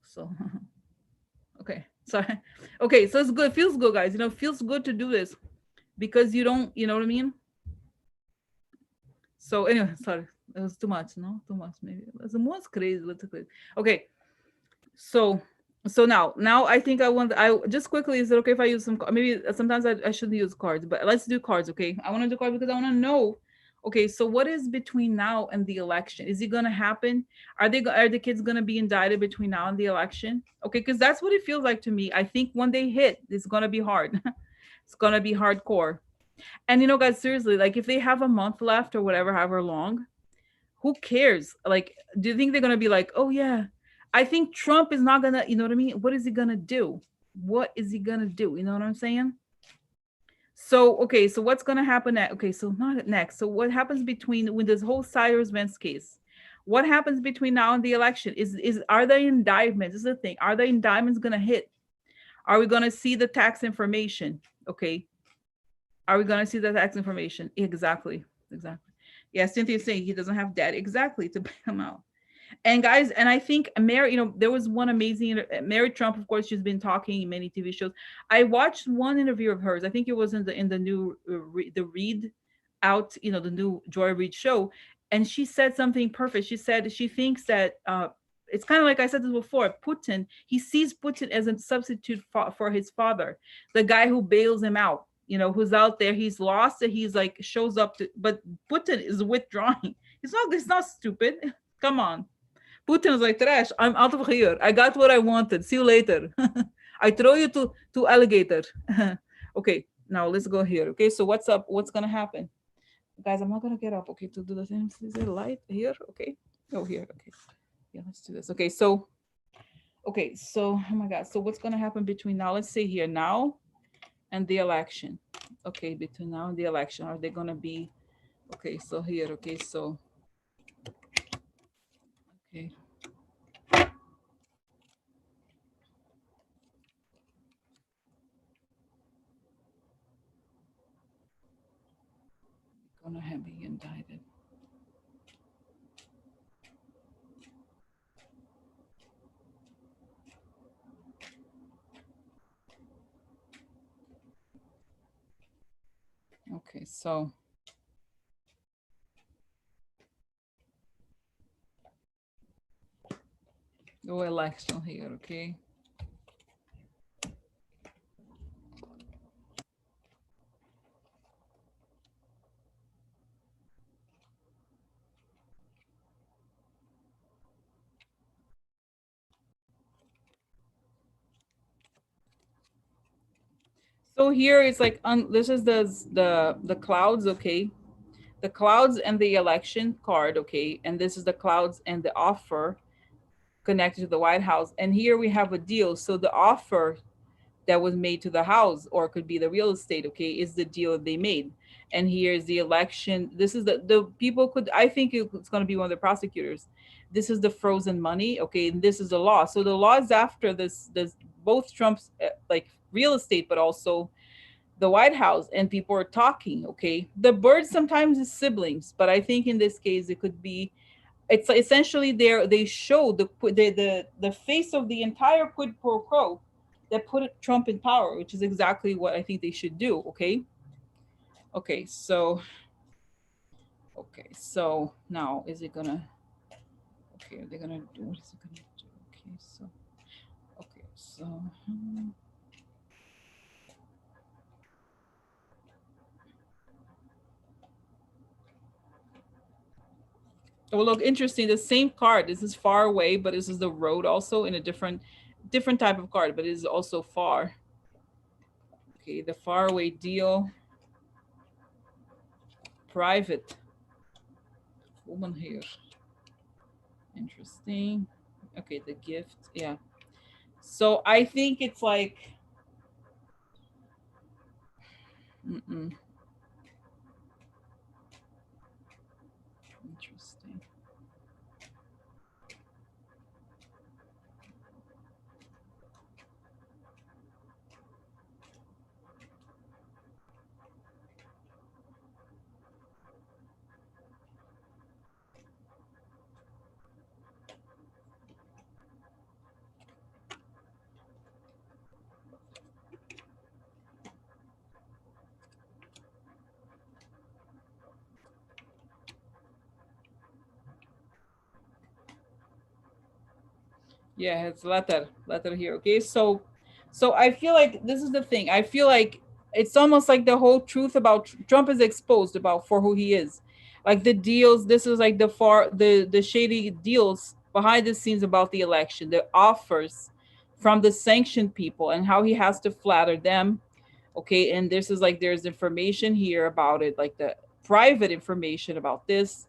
so okay. Sorry. Okay, so it's good. It feels good, guys. It feels good to do this because you don't, you know what I mean? So anyway, sorry. It was too much, no? Too much maybe. It's most crazy, little crazy. Okay. So now I think I just quickly, is it okay if I use some, maybe sometimes I shouldn't use cards, but let's do cards. Okay, I want to do cards because I want to know. Okay, so what is between now and the election? Is it going to happen? Are the kids going to be indicted between now and the election? Okay, because that's what it feels like to me. I think when they hit, it's going to be hard. It's going to be hardcore. And guys, seriously, like if they have a month left or whatever, however long, who cares? Like, do you think they're gonna be like, oh yeah? I think Trump is not gonna, you know what I mean? What is he gonna do? What is he gonna do? You know what I'm saying? So okay, so what's gonna happen next? Okay, so not next. So what happens between with this whole Cyrus Vance case? What happens between now and the election? Are there indictments? This is the thing. Are the indictments gonna hit? Are we gonna see the tax information? Okay. Are we gonna see the tax information? Exactly. Exactly. Yeah, Cynthia's saying he doesn't have debt exactly to bail him out. And guys, and I think Mary, there was one amazing Mary Trump, of course, she's been talking in many TV shows. I watched one interview of hers. I think it was in the new the Read Out, the new Joy Reid show, and she said something perfect. She said she thinks that it's kind of like I said this before. Putin, he sees Putin as a substitute for his father, the guy who bails him out. Who's out there. He's lost. And he's like shows up to, but Putin is withdrawing. He's not stupid. Come on. Putin is like, trash, I'm out of here. I got what I wanted. See you later. I throw you to alligator. Okay, now let's go here. Okay, so what's up? What's gonna happen? Guys, I'm not gonna get up, okay, to do the thing. Is there light here? Okay. Oh, here. Okay. Yeah, let's do this. Okay, so oh my God. So what's gonna happen between now? Let's say here now and the election. Okay, between now and the election. Are they gonna be okay? So here, okay, so okay. Gonna have be indicted. Okay, so go election here, okay? So here it's like this is the clouds, okay? The clouds and the election card, okay? And this is the clouds and the offer connected to the White House. And here we have a deal. So the offer that was made to the house, or it could be the real estate, okay, is the deal that they made. And here's the election. This is the people could, I think it's going to be one of the prosecutors. This is the frozen money, okay, and this is the law. So the law is after this both Trump's like real estate, but also the White House, and people are talking, okay. The bird sometimes is siblings, but I think in this case it could be, it's essentially there they show the face of the entire quid pro quo that put Trump in power, which is exactly what I think they should do. Okay. Okay. So now is it gonna? Okay, are they gonna do? What is it gonna do? Okay. Oh, look, interesting. The same card. This is far away, but this is the road also in a different type of card, but it is also far. Okay, the far away deal. Private. Woman here. Interesting. Okay, the gift. Yeah. So I think it's like, mm-mm. Interesting. Yeah, it's letter here. Okay, so I feel like this is the thing. I feel like it's almost like the whole truth about Trump is exposed about for who he is. Like the deals, this is like the shady deals behind the scenes about the election, the offers from the sanctioned people and how he has to flatter them. Okay, and this is like there's information here about it, like the private information about this.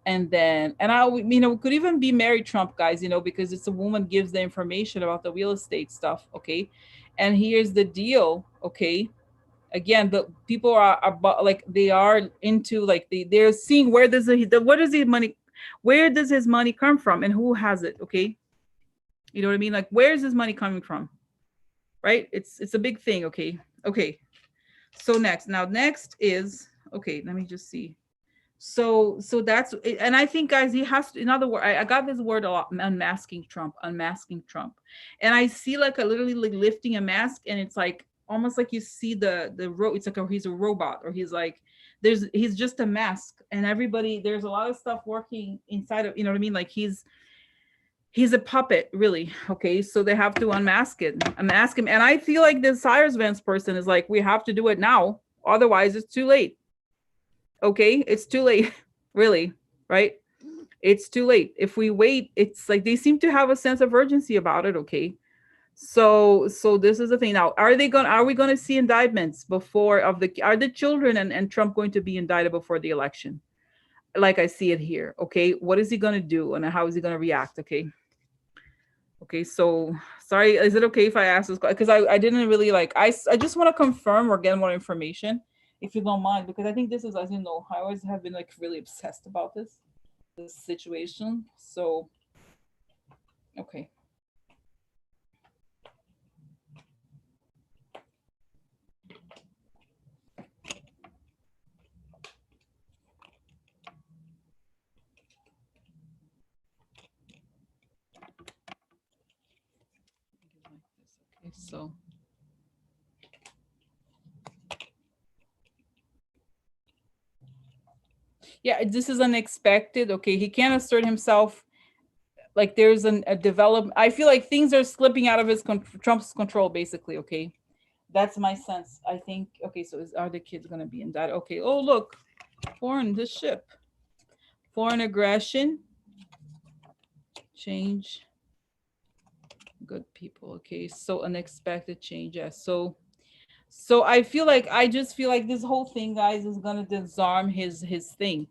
And then, and I, could even be Mary Trump, guys, because it's a woman gives the information about the real estate stuff. Okay. And here's the deal. Okay. Again, but people are like, they are into like, they're seeing where does what is the money, where does his money come from and who has it? Okay. You know what I mean? Like, where's his money coming from? Right. It's a big thing. Okay. Okay. So next is, okay, let me just see. So that's, and I think, guys, he has to, in other words, I got this word a lot, unmasking Trump. And I see like a literally like lifting a mask, and it's like almost like you see it's like he's a robot, or he's like, he's just a mask, and everybody, there's a lot of stuff working inside of, you know what I mean, like he's a puppet, really. Okay, so they have to unmask him, and I feel like this Cyrus Vance person is like, we have to do it now, otherwise it's too late. Okay, it's too late. Really, right? It's too late. If we wait, it's like they seem to have a sense of urgency about it. Okay, so this is the thing. Now, are we going to see indictments before of are the children and Trump going to be indicted before the election, like I see it here? Okay, what is he going to do, and how is he going to react? Okay, so sorry, is it okay if I ask this? Because I didn't really like, I just want to confirm or get more information, if you don't mind, because I think this is, as you know, I always have been like really obsessed about this situation. So, okay. Okay, so. Yeah, this is unexpected. Okay, he can't assert himself. Like there's a development. I feel like things are slipping out of Trump's control, basically. Okay, that's my sense. I think. Okay, so are the kids gonna be in that? Okay. Oh, look, this ship, foreign aggression, change, good people. Okay, so unexpected change. Yeah. So I just feel like this whole thing, guys, is gonna disarm his thing.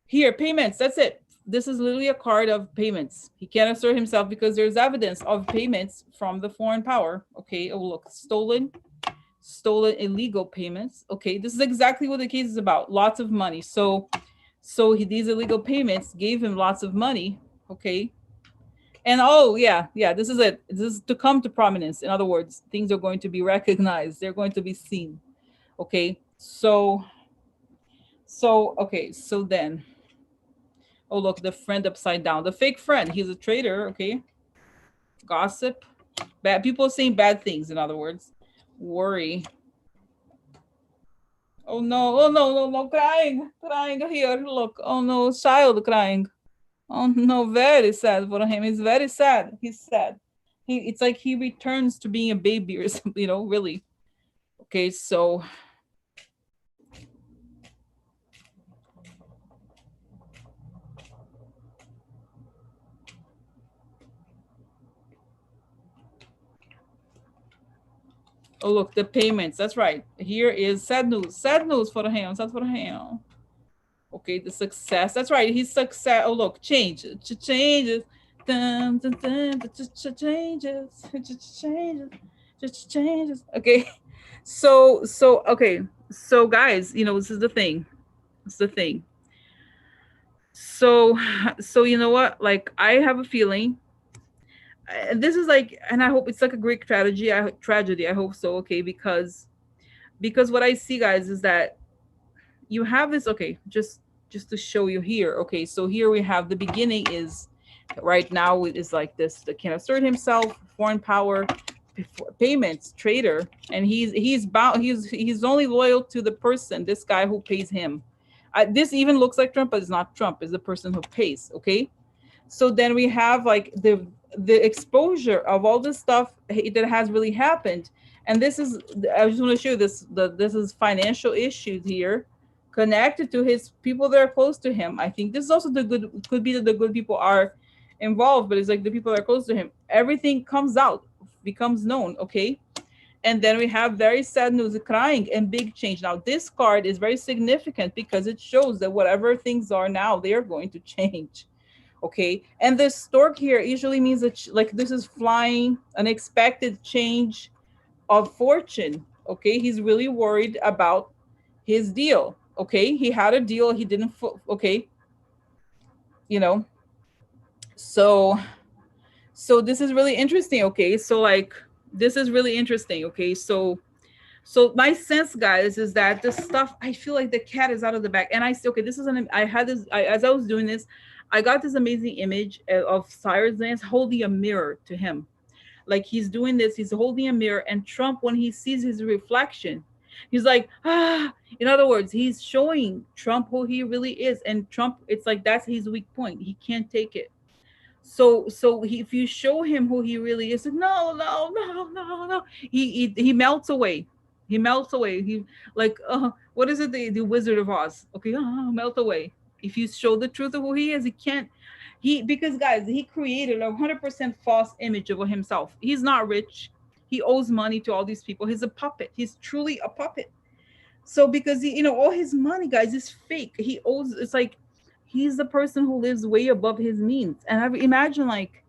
Here, payments. That's it. This is literally a card of payments. He can't assert himself because there's evidence of payments from the foreign power. Okay, oh look, stolen illegal payments. Okay, this is exactly what the case is about. Lots of money. These illegal payments gave him lots of money. Okay, and oh yeah, this is it. This is to come to prominence. In other words, things are going to be recognized. They're going to be seen. Okay, so then, oh look, the friend upside down, the fake friend. He's a traitor. Okay, gossip, bad people saying bad things. In other words, worry. Oh no, oh no, no, no, crying here. Look, oh no, child crying. Oh no, very sad for him. He's very sad. He's sad. It's like he returns to being a baby or something, really. Okay, so oh look, the payments. That's right. Here is sad news. Sad news for him. Sad for him. Okay, the success. That's right. He's success. Oh look, changes. Dun, dun, dun, changes. Changes. Okay. Okay. So guys, this is the thing. It's the thing. So you know what? Like I have a feeling this is like, and I hope it's like a great tragedy. I hope so. Okay, because what I see, guys, is that you have this. Okay, just to show you here. Okay, so here we have the beginning is right now it is like this. The can assert himself, foreign power, payments, trader, and he's bound. He's only loyal to the person, this guy who pays him. This even looks like Trump, but it's not Trump. It's the person who pays. Okay, so then we have like the exposure of all this stuff that has really happened, and this is, I just want to show you this. This is financial issues here connected to his people that are close to him. I think this is also the good, could be that the good people are involved, but it's like the people that are close to him. Everything comes out, becomes known. Okay, and then we have very sad news, crying, and big change. Now this card is very significant because it shows that whatever things are now, they are going to change. Okay, and this stork here usually means that like this is flying, unexpected change of fortune. Okay, he's really worried about his deal. Okay, he had a deal, he didn't okay, you know so this is really interesting. Okay, so like this is really interesting. Okay, so my sense, guys, is that the stuff, I feel like the cat is out of the bag. And I say, okay, this is I had this, as I was doing this, I got this amazing image of Cyrus Vance holding a mirror to him. Like he's doing this, he's holding a mirror, and Trump, when he sees his reflection, he's like, ah. In other words, he's showing Trump who he really is. And Trump, it's like that's his weak point. He can't take it. If you show him who he really is, no, no, no, no, no, he melts away. He melts away. He like, what is it? The Wizard of Oz. Okay, melt away. If you show the truth of who he is, he can't. Because guys, he created 100% false image of himself. He's not rich. He owes money to all these people. He's a puppet. He's truly a puppet. So because all his money, guys, is fake. He owes. It's like he's the person who lives way above his means. And I imagine like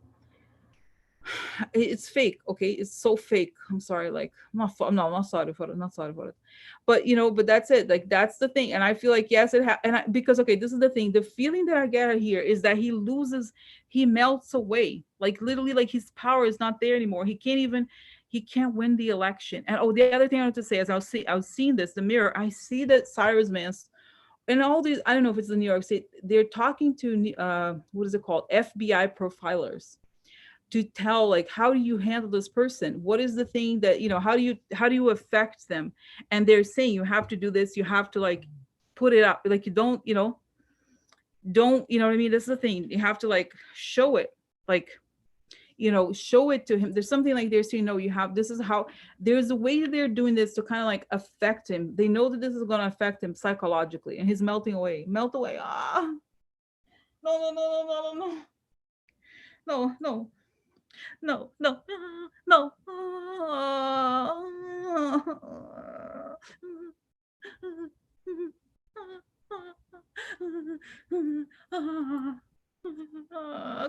it's fake. Okay, it's so fake. I'm sorry. Like I'm not sorry for it. Not sorry for it. But but that's it. Like that's the thing. And I feel like yes, because okay, this is the thing. The feeling that I get here is that he melts away. Like literally, like his power is not there anymore. He can't win the election. And the other thing I want to say is I was seeing this, the mirror. I see that Cyrus Vance and all these, I don't know if it's the New York State, they're talking to what is it called, FBI profilers, to tell like how do you handle this person, what is the thing that how do you affect them. And they're saying you have to do this, you have to like put it up, like you don't what I mean. This is the thing, you have to like show it, like show it to him. There's something like they're saying, no, you have, this is how, there's a way that they're doing this to kind of like affect him. They know that this is going to affect him psychologically, and he's melting away, melt away. No, no, no, no, no, no, no, no, no, no, no.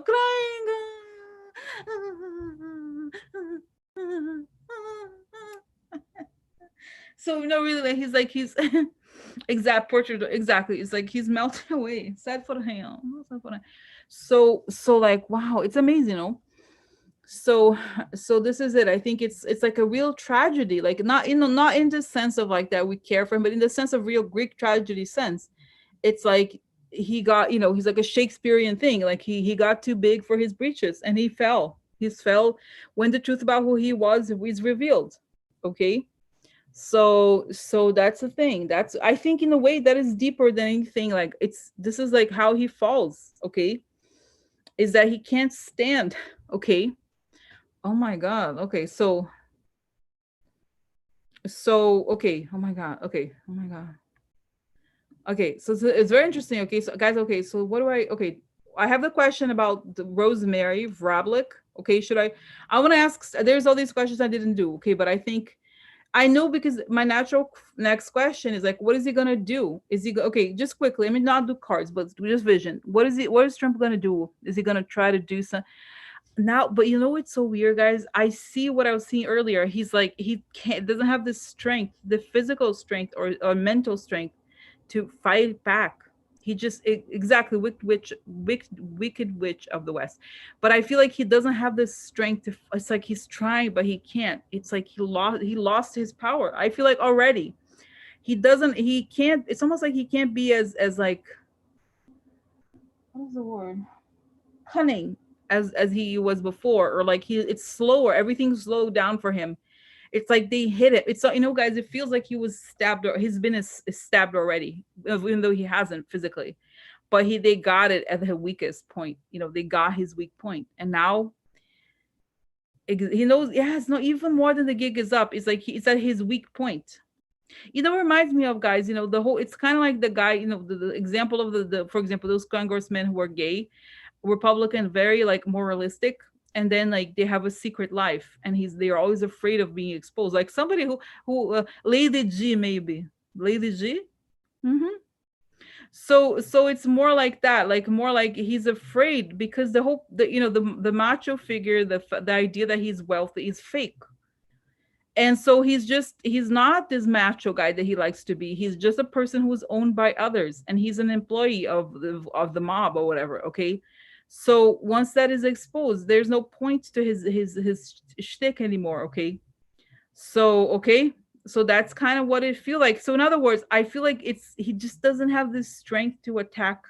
crying. So really, like he's exact portrait, exactly. It's like he's melting away. Sad for him. Sad for him. So like wow, it's amazing, so this is it. I think it's like a real tragedy, like not in the sense of like that we care for him, but in the sense of real Greek tragedy sense. It's like he got, he's like a Shakespearean thing, like he got too big for his breeches and he fell when the truth about who he was revealed. Okay. So that's the thing. That's, I think, in a way that is deeper than anything. Like this is like how he falls. Okay. Is that he can't stand. Okay. Oh my God. Okay. So okay. Oh my God. Okay. Oh my God. Okay. So it's very interesting. Okay. So guys, okay. So what do okay. I have the question about the Rosemary Vrablic. Okay. I want to ask, there's all these questions I didn't do. Okay. But I think I know, because my natural next question is like, what is he gonna do? Okay? Just quickly, I mean, not do cards, but just vision. What is Trump gonna do? Is he gonna try to do some now? But it's so weird, guys. I see what I was seeing earlier. He's like, he can't, doesn't have the strength, the physical strength or mental strength to fight back. He just exactly wicked witch of the West. But I feel like he doesn't have the strength to. It's like he's trying, but he can't. It's like he lost his power. I feel like already he can't. It's almost like he can't be as like, what is the word, cunning as he was before, or like it's slower. Everything's slowed down for him. It's like they hit it. It's, guys, it feels like he was stabbed, or he's been stabbed already, even though he hasn't physically. But they got it at the weakest point. They got his weak point, and now he knows. Yeah, it's not even more than the gig is up. It's like it's at his weak point. Reminds me of, guys. The whole. It's kind of like the guy. The example of the for example, those congressmen who are gay, Republican, very like moralistic, and then like they have a secret life, and they're always afraid of being exposed, like somebody who Lady G, maybe Lady G. Hmm. So it's more like that, like more like he's afraid, because the whole the macho figure, the idea that he's wealthy is fake. And so he's not this macho guy that he likes to be. He's just a person who's owned by others, and he's an employee of the mob or whatever. Okay. So once that is exposed, there's no point to his shtick anymore. Okay. So okay. So that's kind of what it feels like. So in other words, I feel like he just doesn't have this strength to attack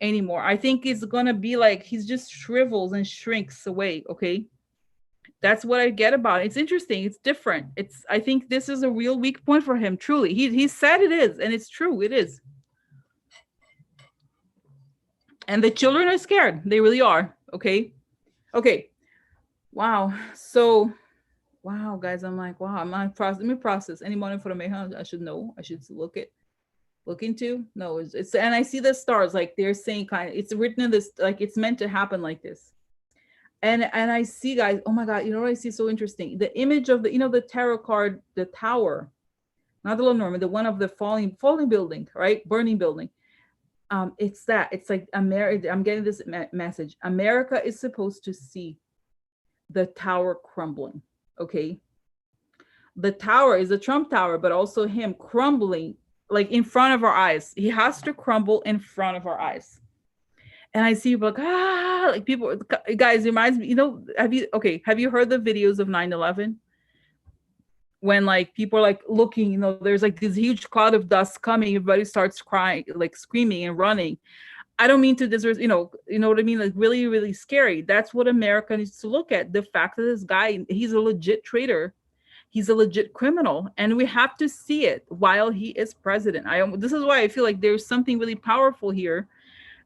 anymore. I think it's gonna be like he's just shrivels and shrinks away. Okay. That's what I get about it. It's interesting. It's different. I think this is a real weak point for him. Truly, he said it is, and it's true. It is. And the children are scared. They really are. Okay. Okay. Wow. So, wow, guys. I'm like, wow. Let me process any more information I should know. I should look into. No, it's and I see the stars, like they're saying, kind of. It's written in this, like it's meant to happen like this. And I see, guys, oh my God, what I see so interesting? The image of the tarot card, the tower, not the Lenormand, the one of the falling building, right? Burning building. It's like America. I'm getting this message. America is supposed to see the tower crumbling. Okay. The tower is the Trump tower, but also him crumbling like in front of our eyes. He has to crumble in front of our eyes. And I see people like people, guys, it reminds me, have you heard the videos of 9/11? When like people are like looking, there's like this huge cloud of dust coming, everybody starts crying, like screaming and running. I don't mean to you know what I mean? Like really, really scary. That's what America needs to look at. The fact that this guy, he's a legit traitor. He's a legit criminal, and we have to see it while he is president. This is why I feel like there's something really powerful here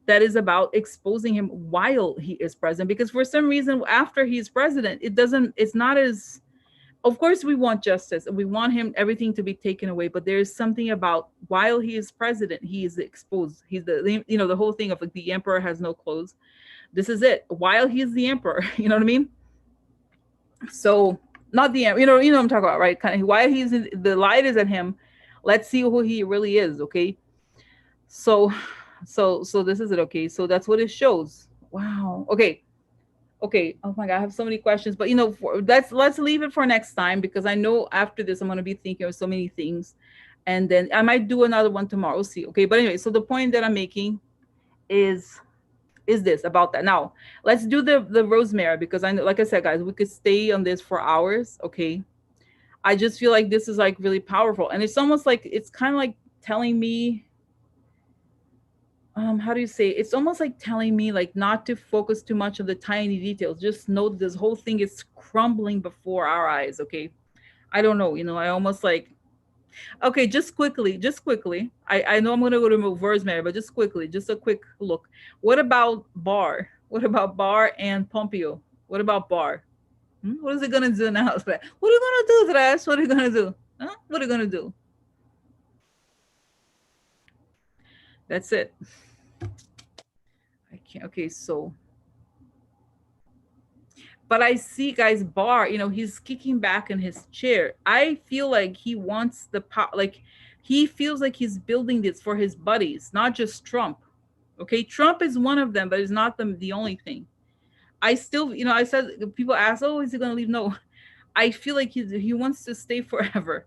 that is about exposing him while he is president, because for some reason after he's president, it's not as, of course we want justice and we want everything to be taken away, but there's something about while he is president, he is exposed. He's the whole thing of like the emperor has no clothes. This is it while he's the emperor. You know what I mean? So not the you know what I'm talking about, right? Kind of while the light is at him, let's see who he really is. Okay. So this is it. Okay, so that's what it shows. Wow. Okay. Okay. Oh my God, I have so many questions, but let's leave it for next time because I know after this I'm gonna be thinking of so many things, and then I might do another one tomorrow. We'll see. Okay. But anyway, so the point that I'm making is this about that. Now let's do the Rosemary because I know, like I said, guys, we could stay on this for hours. Okay. I just feel like this is like really powerful, and it's almost like it's kind of like telling me, how do you say, it's almost like telling me like not to focus too much on the tiny details, just know that this whole thing is crumbling before our eyes. Okay. I don't know, I almost like, okay, just quickly, I know I'm going to go to Rosemary, but just quickly, just a quick look. What about Barr and Pompeo? What about Barr? What is it going to do now? What are you going to do, Thrash? What are you going to do? What are you going to do? That's it. I can't. Okay, so but I see, guys, Barr, he's kicking back in his chair. I feel like he wants the power, like he feels like he's building this for his buddies, not just Trump. Okay, Trump is one of them, but it's not the only thing. I still, I said, people ask, oh, is he going to leave? No, I feel like he wants to stay forever.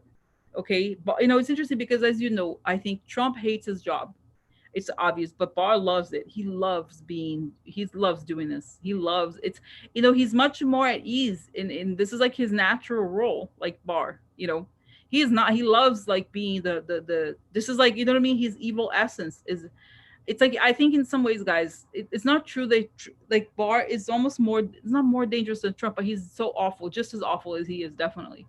Okay, but it's interesting because, as you know, I think Trump hates his job. It's obvious, but Barr loves it. He loves doing this. He loves it's, he's much more at ease in this is like his natural role, like Barr, he is not, he loves like being the this is like, you know what I mean? His evil essence is, it's like, I think in some ways, guys, it's not true that like Barr is almost more, it's not more dangerous than Trump, but he's so awful, just as awful as he is, definitely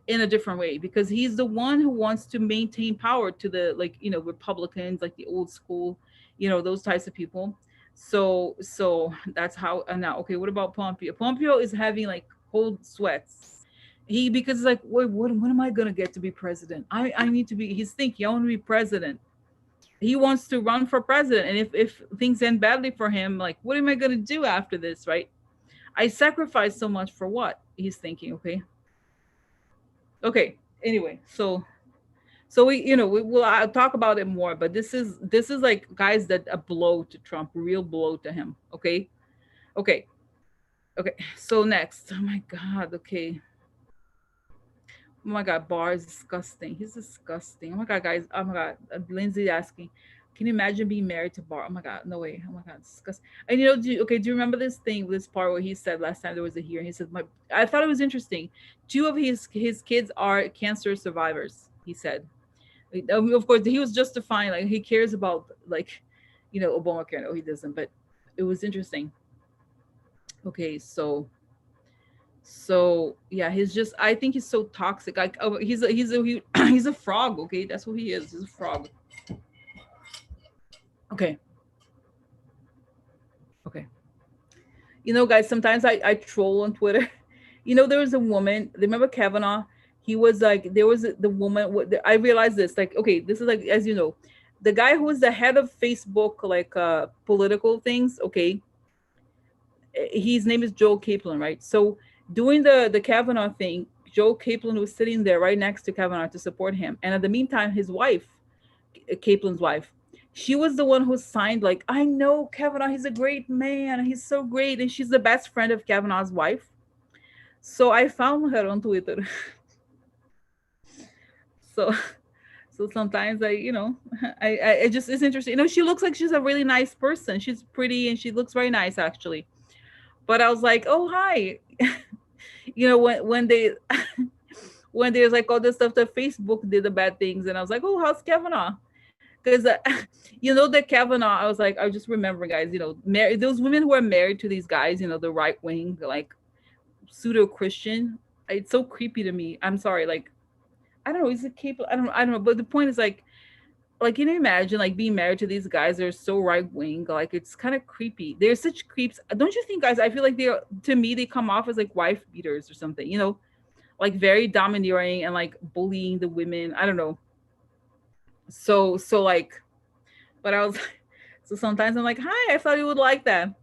in a different way, because he's the one who wants to maintain power to the, like, Republicans, like the old school, those types of people. So that's how. And now, okay, what about Pompeo? Pompeo is having like cold sweats. Because it's like, wait, what, when am I gonna get to be president? I need to be. He's thinking, I want to be president. He wants to run for president, and if things end badly for him, like, what am I gonna do after this, right? I sacrificed so much for what? He's thinking. Okay. Anyway, so we'll talk about it more, but this is like, guys, that a blow to Trump, real blow to him. Okay. Okay. Okay. So next, oh my God. Okay. Oh my God, Barr is disgusting. He's disgusting. Oh my God, guys. Oh my God. Lindsay asking, can you imagine being married to Barr? Oh my God, no way. Oh my God, disgusting. And do you remember this thing, this part where he said last time there was a hearing? He said, I thought it was interesting. Two of his kids are cancer survivors. He said, of course, he was justifying, like, he cares about, like, Obamacare. No, he doesn't. But it was interesting. Okay, so yeah, he's just, I think he's so toxic. Like, oh, he's a frog. Okay, that's who he is. He's a frog. Okay. Okay. Guys, sometimes I troll on Twitter. There was a woman. Remember Kavanaugh? He was like, there was the woman. I realized this. Like, okay, this is like, as you know, the guy who was the head of Facebook, like, political things. Okay, his name is Joel Kaplan, right? So doing the Kavanaugh thing, Joel Kaplan was sitting there right next to Kavanaugh to support him, and at the meantime, his wife, Kaplan's wife, she was the one who signed, like, I know Kavanaugh, he's a great man, he's so great, and she's the best friend of Kavanaugh's wife. So I found her on Twitter. So sometimes I just, it's interesting. She looks like she's a really nice person. She's pretty and she looks very nice, actually. But I was like, oh, hi. When they when there's like all this stuff that Facebook did, the bad things, and I was like, oh, how's Kavanaugh? Because the Kavanaugh, I was just remembering, guys, those women who are married to these guys, the right wing, like, pseudo Christian. It's so creepy to me. I'm sorry, like, I don't know, is it capable? I don't know. But the point is, like, can you imagine, like, being married to these guys? They're so right wing. Like, it's kind of creepy. They're such creeps. Don't you think, guys? I feel like to me, they come off as like wife beaters or something. Like, very domineering and like bullying the women. I don't know. So like, but I was, so sometimes I'm like, hi, I thought you would like that.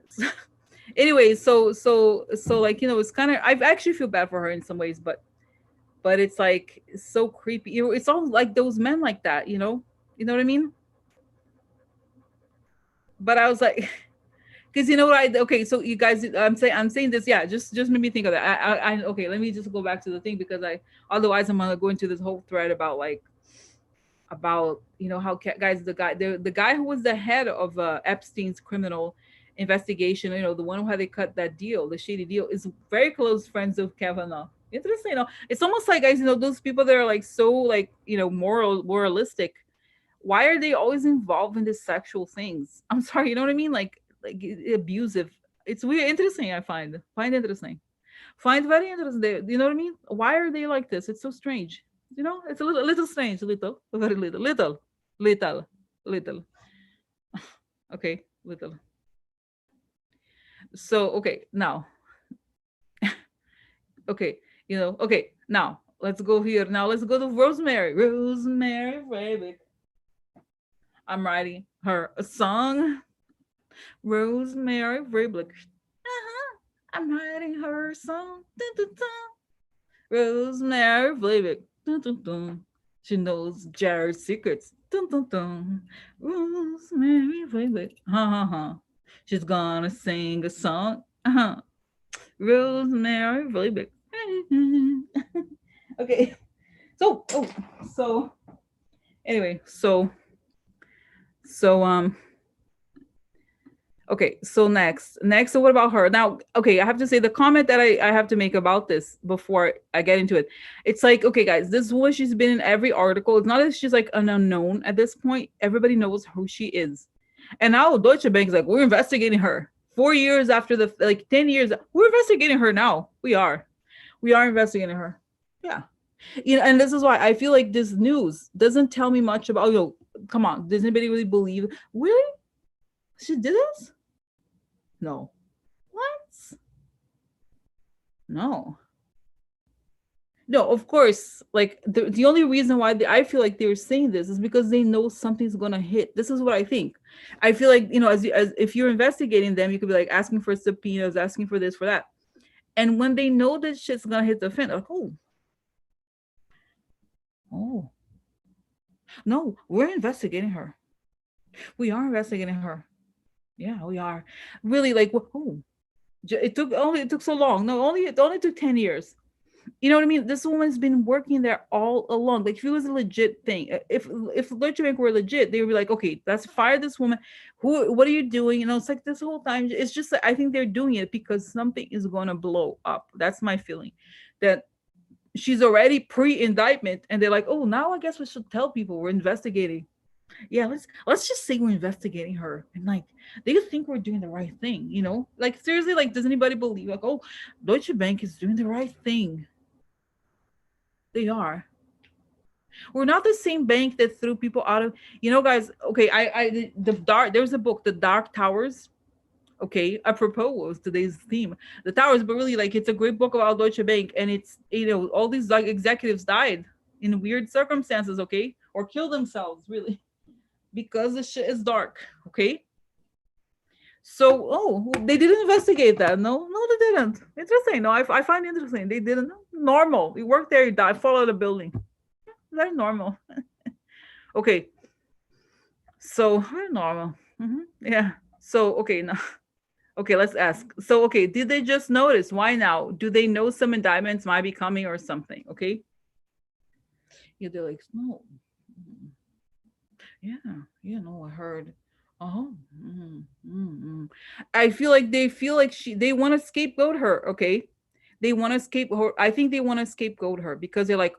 So, anyway, so like, it's kind of, I actually feel bad for her in some ways, but it's like, it's so creepy. It's all like those men like that. You know what I mean? But I was like, Because you know what okay, so you guys, I'm saying this, yeah, just made me think of that. Okay, let me just go back to the thing, because I, otherwise I'm gonna go into this whole thread about like, about, how guys, the guy who was the head of Epstein's criminal investigation, the one who had they cut that deal, the shady deal, is very close friends of Kavanaugh. Interesting. It's almost like, guys, those people that are like so, like, moralistic, why are they always involved in these sexual things? I'm sorry, you know what I mean? Like abusive. It's weird, interesting. I find interesting. Find very interesting. You know what I mean? Why are they like this? It's so strange. It's a little strange, little, very little, little. Okay, little. So okay, now, okay, okay, now let's go here. Now let's go to Rosemary. Rosemary Vrablic. I'm writing her a song. Rosemary Vrablic. I'm writing her a song. Dun, dun, dun. Rosemary Vrablic. Dun, dun, dun. She knows Jared's secrets. Dun, dun, dun. Rosemary Vrablic. Ha ha ha. She's gonna sing a song. Rosemary Vrablic. Okay. So, so anyway, so okay, so next, so what about her now? Okay, I have to say the comment that I have to make about this before I get into it. It's like, okay, guys, this woman, she's been in every article. It's not that she's like an unknown at this point. Everybody knows who she is. And now Deutsche Bank is like, we're investigating her 4 years after the, like 10 years, we're investigating her now. We are investigating her. Yeah. And this is why I feel like this news doesn't tell me much about, come on, does anybody really believe, really, she did this? No. What? No. No, of course. Like the only reason why I feel like they're saying this is because they know something's gonna hit. This is what I think. I feel like, as if you're investigating them, you could be like asking for subpoenas, asking for this, for that. And when they know that shit's gonna hit the fan, like, oh, no, we're investigating her. We are investigating her. Yeah, we are. Really, like, it took so long. No, it only took 10 years. You know what I mean? This woman's been working there all along. Like, if it was a legit thing, if Deutsche Bank were legit, they would be like, okay, let's fire this woman. What are you doing? It's like this whole time. It's just that I think they're doing it because something is gonna blow up. That's my feeling. That she's already pre-indictment, and they're like, oh, now I guess we should tell people we're investigating. Yeah, let's just say we're investigating her, and like, they think we're doing the right thing. Like, seriously, like, does anybody believe, like, oh, Deutsche Bank is doing the right thing? They are. We're not the same bank that threw people out of, guys. Okay, the dark. There's a book, The Dark Towers. Okay, apropos was today's theme, the towers, but really, like, it's a great book about Deutsche Bank, and it's, all these like executives died in weird circumstances, okay, or killed themselves, really, because the shit is dark. Okay. So, they didn't investigate that. No, they didn't. Interesting. No, I find it interesting. They didn't. Normal. You work there, you die, fall out of the building. Very normal. Okay. So, very normal. Yeah. So, okay, now. Okay, let's ask. So, okay, did they just notice? Why now? Do they know some indictments might be coming or something? Okay. Yeah, they're like, no. Yeah, no, I heard. Oh, I feel like they feel like they want to scapegoat her. Okay, they want to scapegoat her. I think they want to scapegoat her because they're like,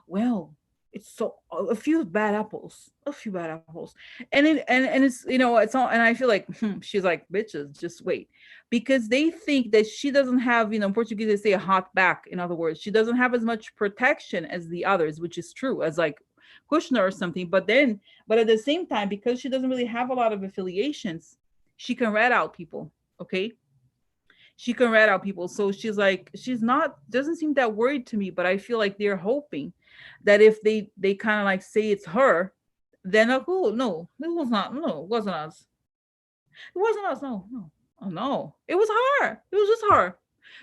well, it's so a few bad apples, and it's, it's all, and I feel like, she's like, bitches, just wait, because they think that she doesn't have, in Portuguese they say a hot back. In other words, she doesn't have as much protection as the others, which is true, as like Kushner or something. But at the same time, because she doesn't really have a lot of affiliations, she can rat out people. Okay, she can rat out people. So she's like, she's not, doesn't seem that worried to me. But I feel like they're hoping that if they kind of like say it's her, then like, oh no, it was not. No, it wasn't us. It wasn't us. No, no, oh no, it was her. It was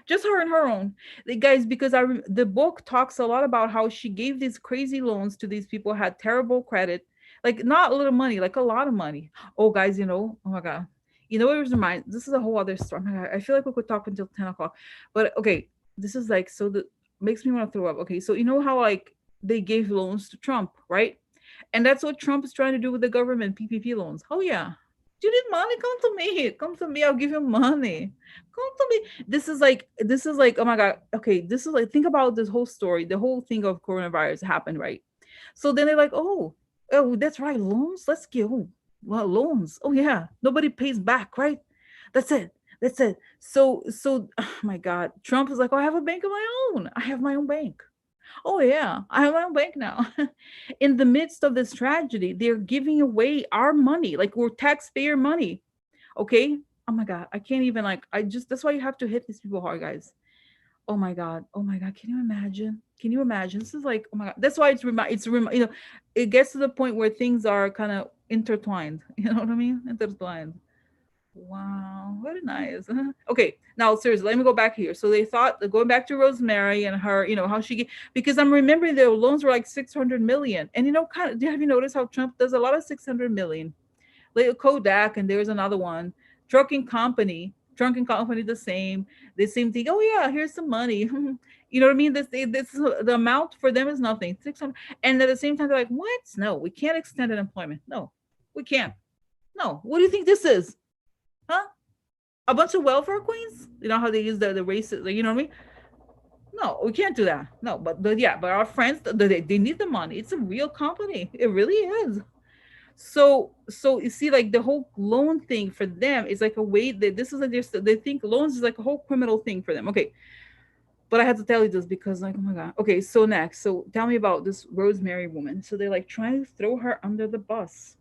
just her and her own. Guys, because the book talks a lot about how she gave these crazy loans to these people, had terrible credit, like not a little money, like a lot of money. Oh, guys, oh my god, You know what it reminds? This is a whole other story. Oh my God, I feel like we could talk until 10 o'clock, but okay, this is like so that makes me want to throw up. Okay, so you know how like they gave loans to Trump, right? And that's what Trump is trying to do with the government, PPP loans. Oh yeah, you need money? Come to me. Come to me. I'll give you money. Come to me. This is like oh my God. Okay, this is like think about this whole story. The whole thing of coronavirus happened, right? So then they're like, oh, that's right, loans. Let's get well, loans. Oh yeah, nobody pays back, right? That's it. That's it. So oh my God, Trump is like, oh, I have a bank of my own. I have my own bank. Oh yeah, I have my own bank now. In the midst of this tragedy, they're giving away our money, like we're taxpayer money. Okay. Oh my God, I can't even like. I just that's why you have to hit these people hard, guys. Oh my God. Oh my God. Can you imagine? Can you imagine? This is like, oh my God. That's why you know, it gets to the point where things are kind of intertwined. You know what I mean? Intertwined. Wow, very nice. Okay, now seriously, let me go back here. So they thought going back to Rosemary and her, you know, how she because I'm remembering their loans were like 600 million. And you know, kind of have you noticed how Trump does a lot of 600 million? Like Kodak, and there's another one, Trucking Company, the same thing. Oh yeah, here's some money. You know what I mean? This the amount for them is nothing. 600, and at the same time they're like, what? No, we can't extend unemployment. No, we can't. No, what do you think this is? Huh? A bunch of welfare queens? You know how they use the races? You know what I mean? No, we can't do that. No, but our friends, they need the money. It's a real company. It really is. So you see, like the whole loan thing for them is like a way that this is like they think loans is like a whole criminal thing for them. Okay, but I had to tell you this because like oh my God. Okay, so next, so tell me about this Rosemary woman. So they're like trying to throw her under the bus,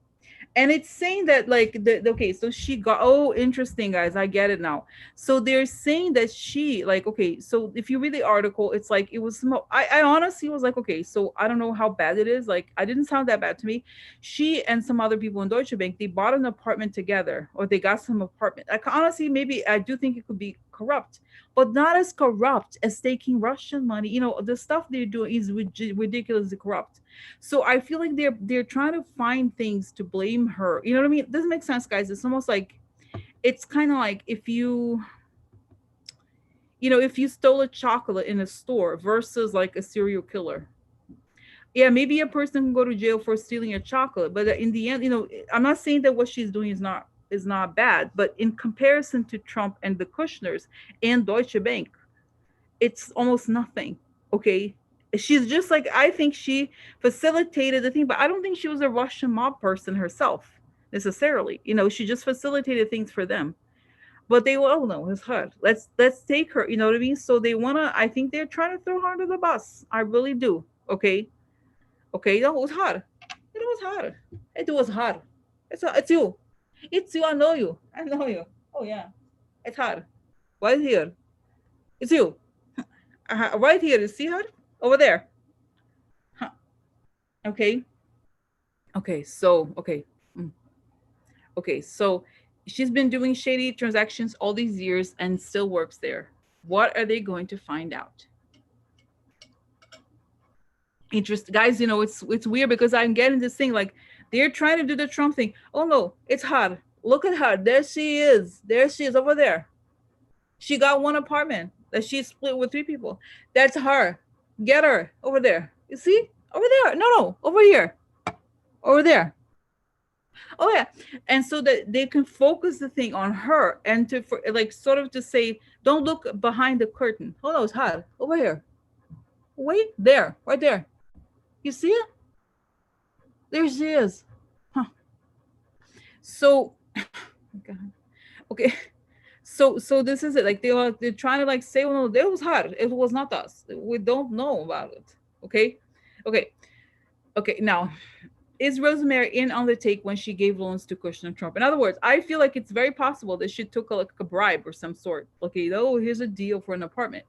and it's saying that like okay, so she got, oh interesting, guys, I get it now. So they're saying that she like, okay, so if you read the article, it's like it was some, I honestly was like, okay, so I don't know how bad it is, like I didn't sound that bad to me. She and some other people in Deutsche Bank, they bought an apartment together, or they got some apartment, like honestly maybe I do think it could be corrupt, but not as corrupt as taking Russian money. You know, the stuff they're doing is ridiculously corrupt. So I feel like they're trying to find things to blame her. You know what I mean? It doesn't make sense, guys. It's almost like it's kind of like if if you stole a chocolate in a store versus like a serial killer. Yeah, maybe a person can go to jail for stealing a chocolate, but in the end, I'm not saying that what she's doing is not bad, but in comparison to Trump and the Kushners and Deutsche Bank, it's almost nothing. Okay, she's just like, I think she facilitated the thing, but I don't think she was a Russian mob person herself necessarily. She just facilitated things for them. But they will, oh no, it's her. Let's take her. You know what I mean? So they wanna. I think they're trying to throw her under the bus. I really do. Okay, okay. No, it was hard. It was hard. It was hard. It's you. It's you. I know you. I know you. Oh yeah. It's hard. Right here. It's you. Right here. You see her over there. Huh. Okay. Okay. So okay. Mm. Okay. So she's been doing shady transactions all these years and still works there. What are they going to find out? Interest, guys. It's weird because I'm getting this thing like they're trying to do the Trump thing. Oh no, it's hard. Look at her. There she is. There she is over there. She got one apartment that she split with three people. That's her. Get her over there. You see? Over there. No, over here. Over there. Oh yeah. And so that they can focus the thing on her and for like sort of to say, don't look behind the curtain. Oh no, it's hot. Over here. Wait, there, right there. You see it? There she is. Huh. So God. Okay. So this is it. Like they're trying to like say, oh no, it was hard. It was not us. We don't know about it. Okay. Okay. Okay. Now, is Rosemary in on the take when she gave loans to Kushner and Trump? In other words, I feel like it's very possible that she took like a bribe or some sort. Okay, oh, here's a deal for an apartment.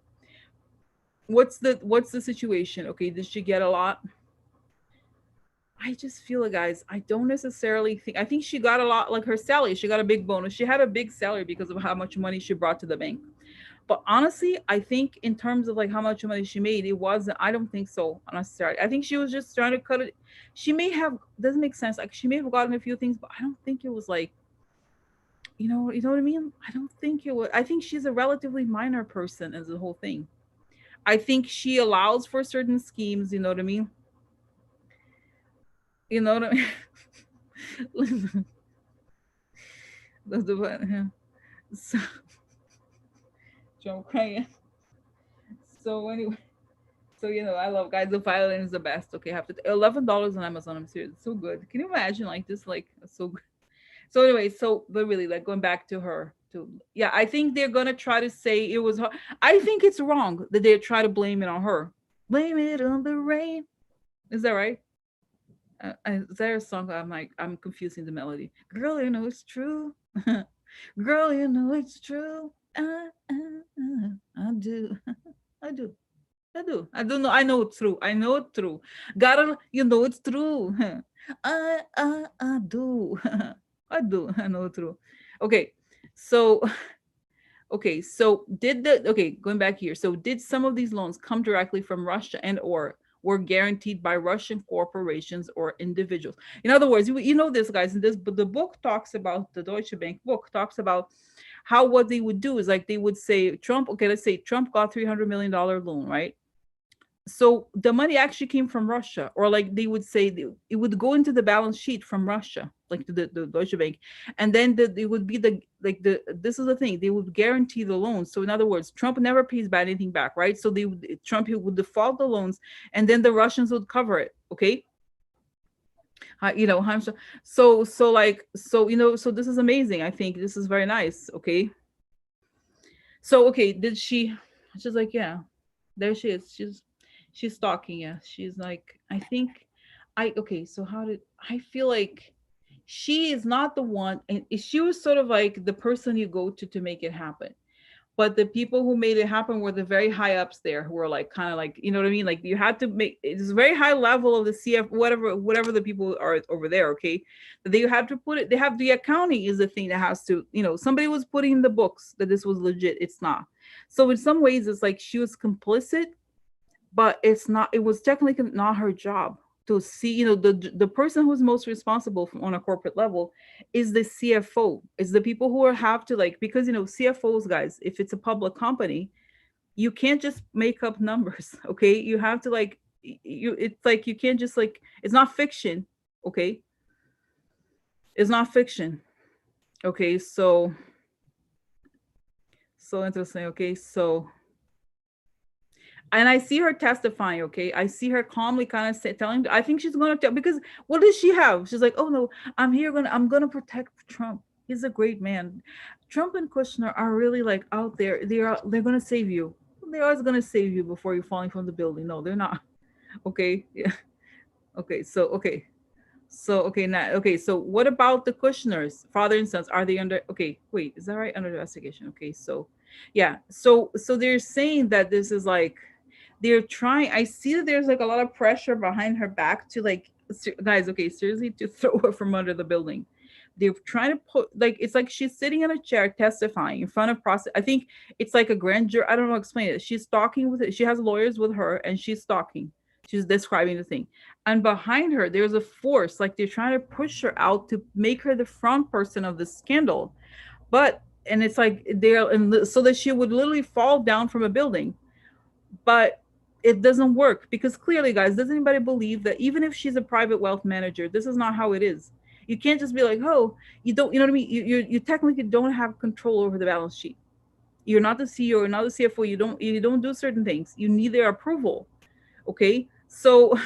What's the situation? Okay, did she get a lot? I just feel it, guys. I don't necessarily think. I think she got a lot, like her salary. She got a big bonus. She had a big salary because of how much money she brought to the bank. But honestly, I think in terms of like how much money she made, it wasn't. I don't think so necessarily. I think she was just trying to cut it. She may have, doesn't make sense. Like she may have gotten a few things, but I don't think it was like you know what I mean? I don't think it would. I think she's a relatively minor person as the whole thing. I think she allows for certain schemes, you know what I mean? You know what I mean? Yeah. So, Joe crying. So anyway, so I love, guys. The violin is the best. Okay, I have to $11 on Amazon. I'm serious. It's so good. Can you imagine like this? Like so good. So anyway, so but really, like going back to her, to yeah, I think they're gonna try to say it was her. I think it's wrong that they try to blame it on her. Blame it on the rain. Is that right? Is there a song? I'm like, I'm confusing the melody. Girl, you know it's true. Girl, you know it's true. I do. I do. I do. I don't know. I know it's true. I know it's true. Gotta, it's true. I do. I do. I know it's true. Okay. So, okay. So okay, going back here. So did some of these loans come directly from Russia and or were guaranteed by Russian corporations or individuals? In other words, you know this, guys, in this, but the book talks about, the Deutsche Bank book talks about how what they would do is like they would say Trump, okay, let's say Trump got $300 million loan, right? So the money actually came from Russia, or like they would say it would go into the balance sheet from Russia, like the Deutsche Bank, and then it would be the like the this is the thing, they would guarantee the loans. So in other words, Trump never pays back anything back, right? So Trump he would default the loans, and then the Russians would cover it. Okay, so this is amazing. I think this is very nice. Okay, so okay, did she? She's like, yeah, there she is. She's stalking. Yeah, she's like, I think, okay. So how did I feel like she is not the one, and she was sort of like the person you go to make it happen. But the people who made it happen were the very high ups there, who were like kind of like, you know what I mean? Like you had to make it's very high level of the CF, whatever the people are over there. Okay, that they have to put it. They have the accounting is the thing that has to, somebody was putting in the books that this was legit. It's not. So in some ways, it's like she was complicit, but it's not. It was technically not her job to see. The person who's most responsible on a corporate level is the CFO. Is the people who have to, like, because CFOs, guys, if it's a public company, you can't just make up numbers. Okay, you have to, like, it's like you can't just, like, it's not fiction. Okay, it's not fiction. Okay, so interesting. Okay, so and I see her testifying. Okay, I see her calmly kind of telling. I think she's going to tell, because what does she have? She's like, oh no, I'm gonna protect Trump. He's a great man. Trump and Kushner are really, like, out there. They're gonna save you. They're always gonna save you before you're falling from the building. No, they're not. Okay, yeah. Okay, okay, now, okay, so what about the Kushners, father and sons? Are they under? Okay, wait, is that right? Under investigation. Okay, so yeah, so they're saying that this is like they're trying. I see that there's like a lot of pressure behind her back to, like, guys, okay, seriously, to throw her from under the building. They're trying to put, like, it's like she's sitting in a chair testifying in front of process. I think it's like a grand jury. I don't know how to explain it. She's talking with it. She has lawyers with her, and she's talking. She's describing the thing. And behind her, there's a force, like they're trying to push her out to make her the front person of the scandal. But, and it's like so that she would literally fall down from a building. But it doesn't work, because clearly, guys, does anybody believe that even if she's a private wealth manager, this is not how it is? You can't just be like, oh, you don't, you know what I mean? You technically don't have control over the balance sheet. You're not the CEO, you're not the CFO. You don't do certain things. You need their approval. Okay, so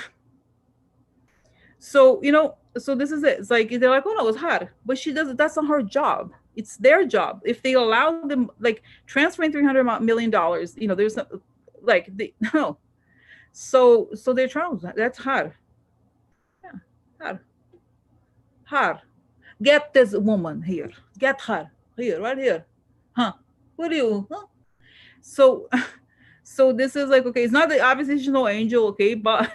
this is it. It's like they're like, oh no, it's hard, but she does it. That's not her job. It's their job. If they allow them, like, transferring $300 million, there's no, like, no. So they're trying. That's hard. Yeah, hard, hard. Get this woman here. Get her here, right here. Huh? What do you? Huh? So, so this is like, okay. It's not that obviously she's no angel, okay, but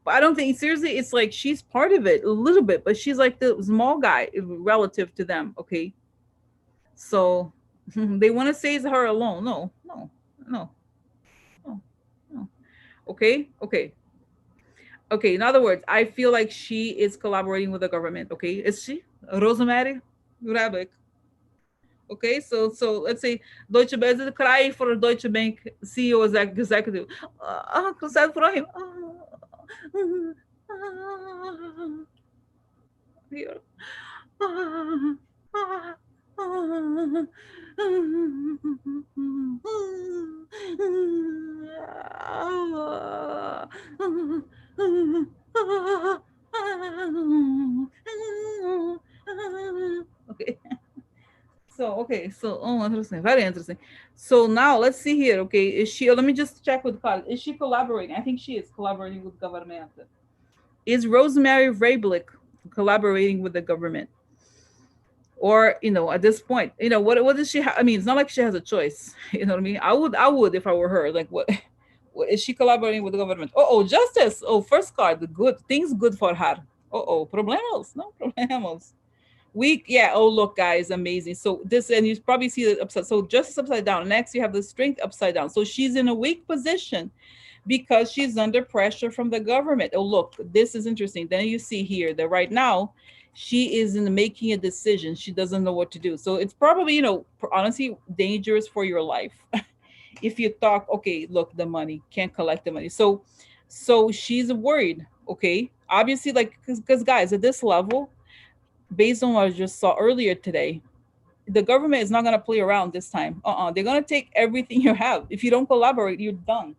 I don't think, seriously, it's like she's part of it a little bit, but she's like the small guy relative to them, okay. So they want to say it's her alone. No, no, no, no, no. Okay, okay, okay. In other words, I feel like she is collaborating with the government. Okay, is she Rosemary Vrablic? Okay, so let's say Deutsche Bank is crying for a Deutsche Bank CEO executive. Sad for him. Here. Okay. So oh, interesting, very interesting. So now let's see here. Okay, is she? Let me just check with Carl. Is she collaborating? I think she is collaborating with government. Is Rosemary Vrablic collaborating with the government? Or at this point, what does she I mean, it's not like she has a choice. You know what I mean? I would if I were her. Like, what is she collaborating with the government? Oh, justice. Oh, first card, the good things good for her. Oh, problemos. No problemos. Weak, yeah. Oh, look, guys, amazing. So this, and you probably see the upside. So justice upside down. Next, you have the strength upside down. So she's in a weak position because she's under pressure from the government. Oh, look, this is interesting. Then you see here that right now she is in making a decision. She doesn't know what to do. So it's probably, honestly, dangerous for your life. If you talk, okay, look, the money, can't collect the money. So she's worried. Okay, obviously, like, because guys, at this level, based on what I just saw earlier today, the government is not going to play around this time. They're going to take everything you have. If you don't collaborate, you're done.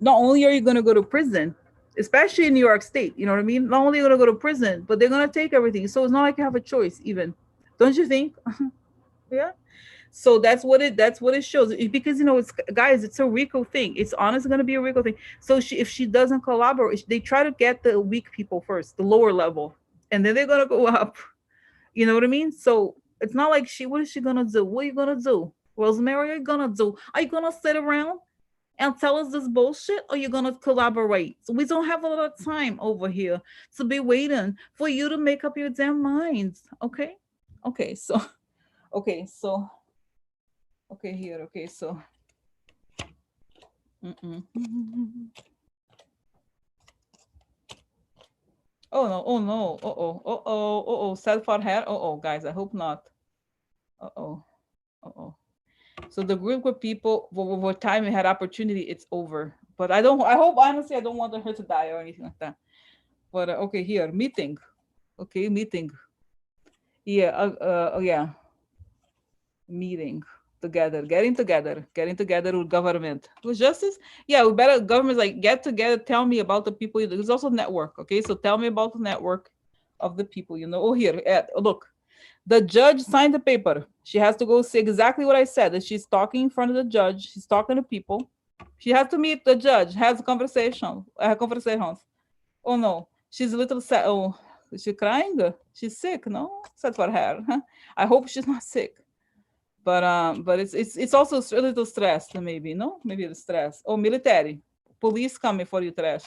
Not only are you going to go to prison, especially in New York State, you know what I mean? Not only are you going to go to prison, but they're going to take everything. So it's not like you have a choice, even. Don't you think? Yeah. So that's what it shows. Because it's, guys, it's a RICO thing. It's honestly going to be a RICO thing. So if she doesn't collaborate, they try to get the weak people first, the lower level, and then they're going to go up. You know what I mean? So it's not like what is she gonna do? What are you gonna do? Rosemary, what are you gonna do? Are you gonna sit around and tell us this bullshit, or you gonna collaborate? So we don't have a lot of time over here to be waiting for you to make up your damn minds. Okay? Okay, so okay, so okay here, okay, so mm-mm. Oh no, oh no, sad for her. Guys, I hope not. Uh-oh, uh-oh. So the group of people, what time we had opportunity, it's over. But I hope, honestly, I don't want her to die or anything like that. But okay, here, meeting. Okay, meeting. Yeah, oh yeah, meeting together, getting together with government, with justice. Yeah, we better, government's like, get together, tell me about the people. There's also network. Okay, so tell me about the network of the people. Oh, here, look, the judge signed the paper. She has to go say exactly what I said, that she's talking in front of the judge. She's talking to people. She has to meet the judge, has a conversation, conversations. Oh no, she's a little sad. Oh, is she crying? She's sick. No, sad for her. I hope she's not sick. But it's also a little stressed, maybe. No, maybe the stress. Oh, military, police coming for you, trash.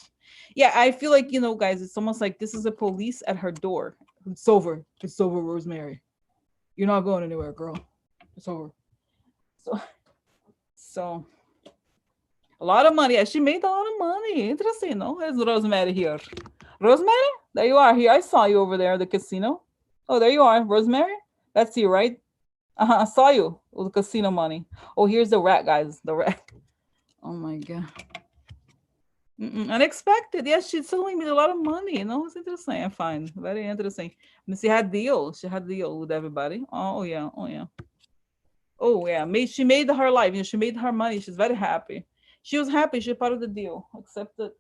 Yeah, I feel like, guys, it's almost like this is a police at her door. It's over. It's over, Rosemary. You're not going anywhere, girl. It's over. So a lot of money. Yeah, she made a lot of money. Interesting, no? There's Rosemary here. Rosemary? There you are. Here, I saw you over there at the casino. Oh, there you are, Rosemary. That's you, right? I saw you with the casino money. Oh, here's the rat, guys. The rat. Oh my god. Unexpected. Yes, she suddenly made a lot of money. It's interesting. I find very interesting. And she had deal. She had deal with everybody. Oh yeah. Oh yeah. Oh yeah. She made her life. She made her money. She's very happy. She was happy. She's part of the deal. Except that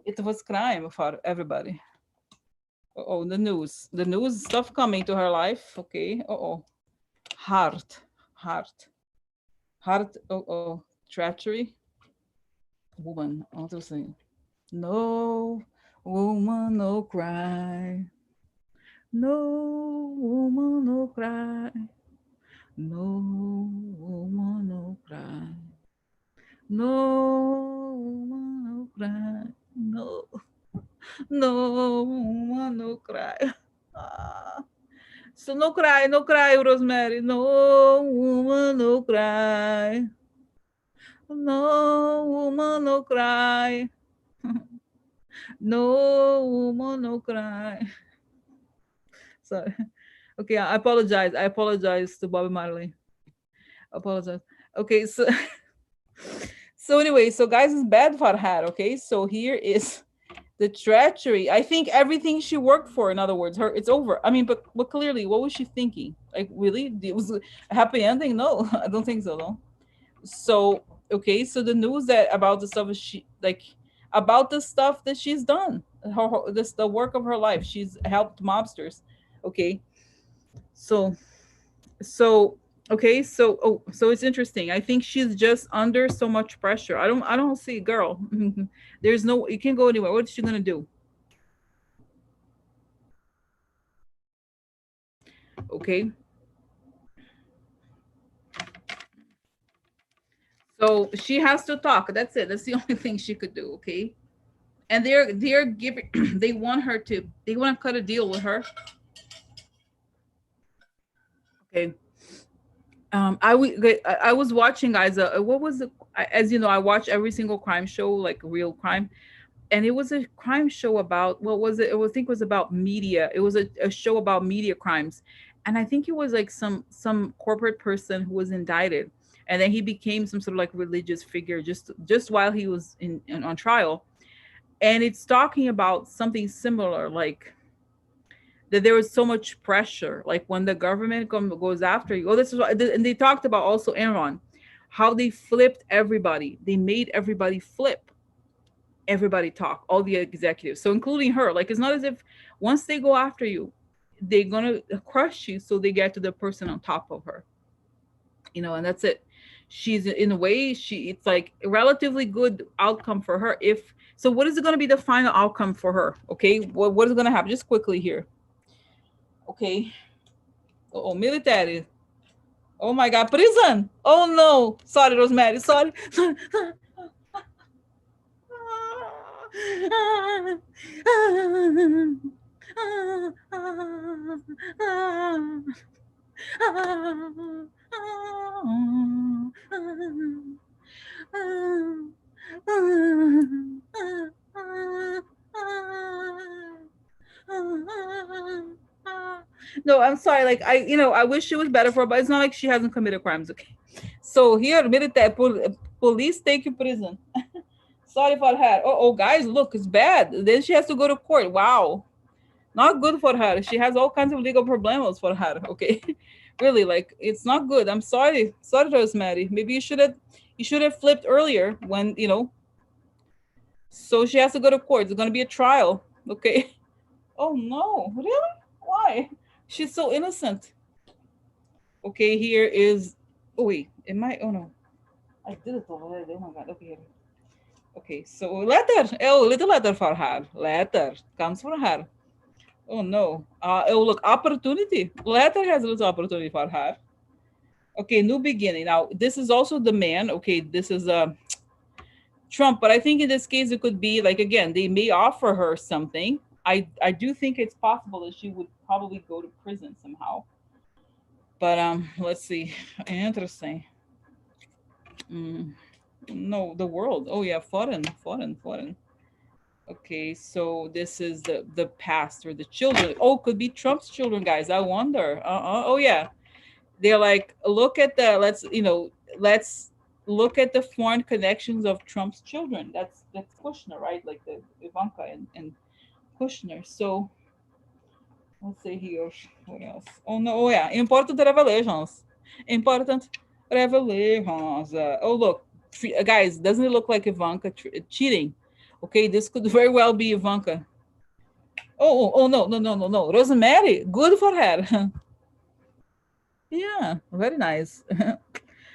it was crime for everybody. Oh, the news. The news stuff coming to her life. Okay. Heart. Treachery. Woman. Interesting. No woman, no cry. No woman, no cry. No woman, no cry. No woman, no cry. No woman, no cry. So no cry, Rosemary. No woman, no cry. No woman, no cry. No woman, no cry. Sorry. Okay, I apologize. I apologize to Bobby Marley. I apologize. Okay, so so anyway, so guys, it's bad Farhad. Okay, so here is the treachery. I think everything she worked for, in other words, her, it's over. I mean, but clearly, what was she thinking? Like, really, it was a happy ending? No, I don't think so. No. So okay, so the news that about the stuff is she like about the stuff that she's done, this the work of her life. She's helped mobsters. Okay, so so okay, so oh, so it's interesting. I think she's just under so much pressure. I don't see, girl. There's no, you can't go anywhere. What's she gonna do? Okay, so she has to talk. That's it. That's the only thing she could do. Okay, and they're giving they want her to, they want to cut a deal with her. Okay. I was watching, guys. What was the? As you know, I watch every single crime show, like real crime, and it was a crime show about, what was it? I think it was about media. It was a show about media crimes, and I think it was like some corporate person who was indicted, and then he became some sort of like religious figure just while he was on trial, and it's talking about something similar, like that there was so much pressure, like when the government goes after you. Oh, this is what, and they talked about also Enron, how they flipped everybody, they made everybody flip, everybody talk, all the executives, so including her. Like, it's not as if once they go after you, they're gonna crush you, so they get to the person on top of her, and that's it. She's, in a way, she, it's like a relatively good outcome for her. If so, what is it going to be the final outcome for her? Okay, what is going to happen, just quickly here? Okay. Oh, military. Oh my God, prison. Oh no. Sorry, Rosemary. Sorry. No, I'm sorry. Like, I wish she was better for her, but it's not like she hasn't committed crimes. Okay, so here, admitted that police take you prison. Sorry for her. Oh, guys, look, it's bad. Then she has to go to court. Wow, not good for her. She has all kinds of legal problems for her. Okay, really, like, it's not good. I'm sorry, sorry, Rosemary. Maybe you should have flipped earlier when. So she has to go to court. It's gonna be a trial. Okay. Oh no, really? Why? She's so innocent. Okay, here is. Oh wait, am I? Oh no, I did it already. Oh my God. Okay. Okay, so letter. Oh, little letter for her. Letter comes for her. Oh no. Oh look, opportunity. Letter has a little opportunity for her. Okay, new beginning. Now this is also the man. Okay, this is Trump, but I think in this case it could be like, again, they may offer her something. I do think it's possible that she would probably go to prison somehow. But let's see. Interesting. Mm, no, the world. Oh yeah, foreign. Okay, so this is the past, or the children. Oh, could be Trump's children, guys. I wonder. Oh yeah, they're like, look at the let's look at the foreign connections of Trump's children. That's Kushner, right? Like the Ivanka and Kushner. So let's see here. What else? Oh no. Oh yeah, important revelations. Important revelations. Oh look, guys, doesn't it look like Ivanka cheating? Okay, this could very well be Ivanka. Oh, no. Rosemary, good for her. Yeah, very nice.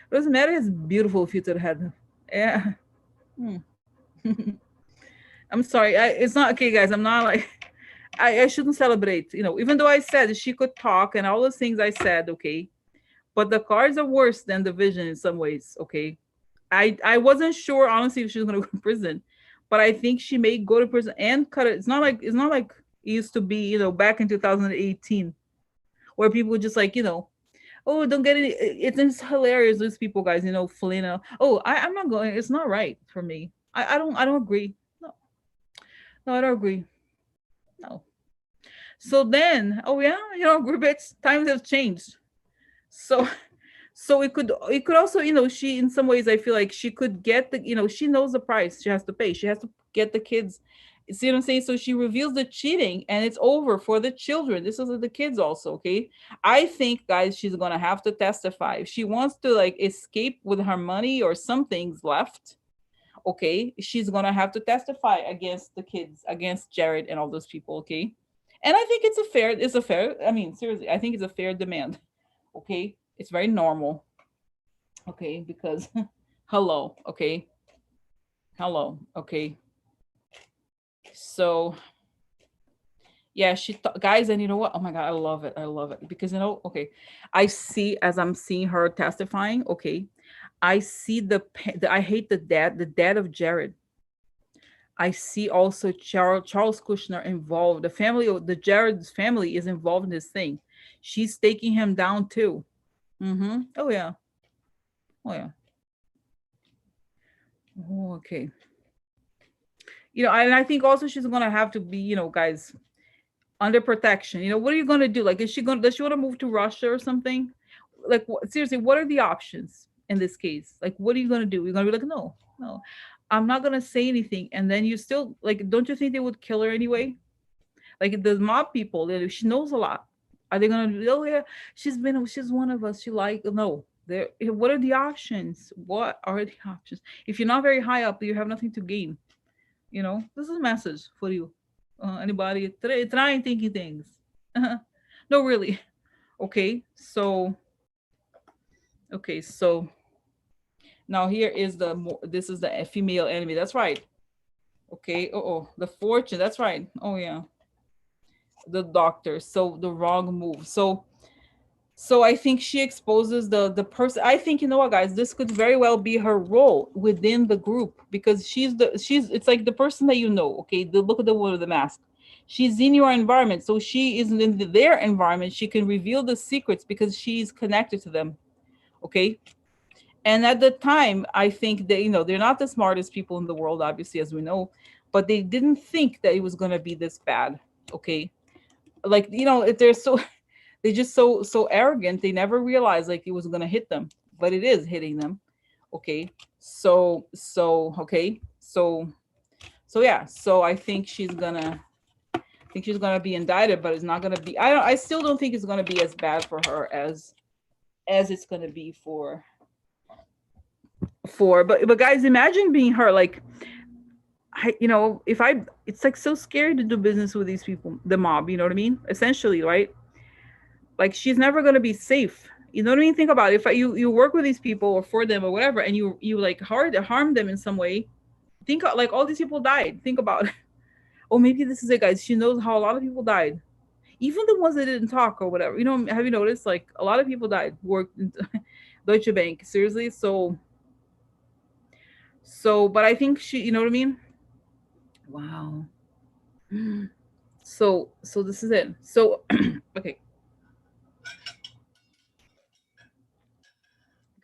Rosemary has beautiful future head. Yeah. Hmm. I'm sorry. It's not okay, guys. I'm not like I shouldn't celebrate. Even though I said she could talk and all those things I said, okay. But the cards are worse than the vision in some ways, okay. I wasn't sure honestly if she was gonna go to prison, but I think she may go to prison and cut it. It's not like it used to be, back in 2018, where people would just like, oh, don't get it. It's hilarious. These people, guys, Felina. Oh, I'm not going. It's not right for me. I don't agree. No, no, I don't agree. No. So then, oh yeah, Gribbets, times have changed. So so it could also, she, in some ways, I feel like she could get the, she knows the price she has to pay. She has to get the kids. You see what I'm saying? So she reveals the cheating and it's over for the children. This is the kids also, okay? I think, guys, she's gonna have to testify. If she wants to like escape with her money or some things left, okay, she's gonna have to testify against the kids, against Jared and all those people, okay? And I think it's a fair, I mean, seriously, I think it's a fair demand, okay? It's very normal, okay? Because hello, okay? Hello, okay? So yeah, guys, and you know what? Oh my god, I love it. I love it because okay, I see as I'm seeing her testifying. Okay, I see I hate the dad of Jared. I see also Charles Kushner involved. The family, the Jared's family is involved in this thing. She's taking him down too. Mm-hmm. Oh yeah. Oh yeah. Oh, okay. And I think also she's gonna have to be, guys, under protection. What are you gonna do? Like, does she want to move to Russia or something? Like, seriously, what are the options in this case? Like, what are you gonna do? You're gonna be like, no, no, I'm not gonna say anything, and then you still like, don't you think they would kill her anyway? Like the mob people, she knows a lot. Are they gonna be, oh yeah, she's one of us. She like no. There, what are the options? What are the options? If you're not very high up, you have nothing to gain. This is a message for you. Anybody trying thinking things? No, really. Okay, so so now here is this is the female enemy. That's right. Okay. Oh, the fortune. That's right. Oh yeah, the doctor. So the wrong move. So I think she exposes the person. I think, you know what, guys, this could very well be her role within the group because she's it's like the person that okay, look at the one with the mask. She's in your environment, so she is in their environment. She can reveal the secrets because she's connected to them. Okay. And at the time, I think that, they're not the smartest people in the world, obviously, as we know, but they didn't think that it was going to be this bad. Okay. Like, if they're so they're just so arrogant, they never realized like it was going to hit them, but it is hitting them. Okay. Okay. So yeah, so I think she's gonna be indicted, but it's not gonna be. I still don't think it's gonna be as bad for her as it's gonna be but guys, imagine being her. Like, it's like so scary to do business with these people, the mob. You know what I mean? Essentially, right? Like, she's never gonna be safe. You know what I mean? Think about it. If you work with these people or for them or whatever, and you like harm them in some way. Think like all these people died. Think about it. Oh, maybe this is it, guys. She knows how a lot of people died, even the ones that didn't talk or whatever. Have you noticed? Like, a lot of people died, worked in Deutsche Bank. Seriously. But I think you know what I mean? Wow. So this is it. So, okay,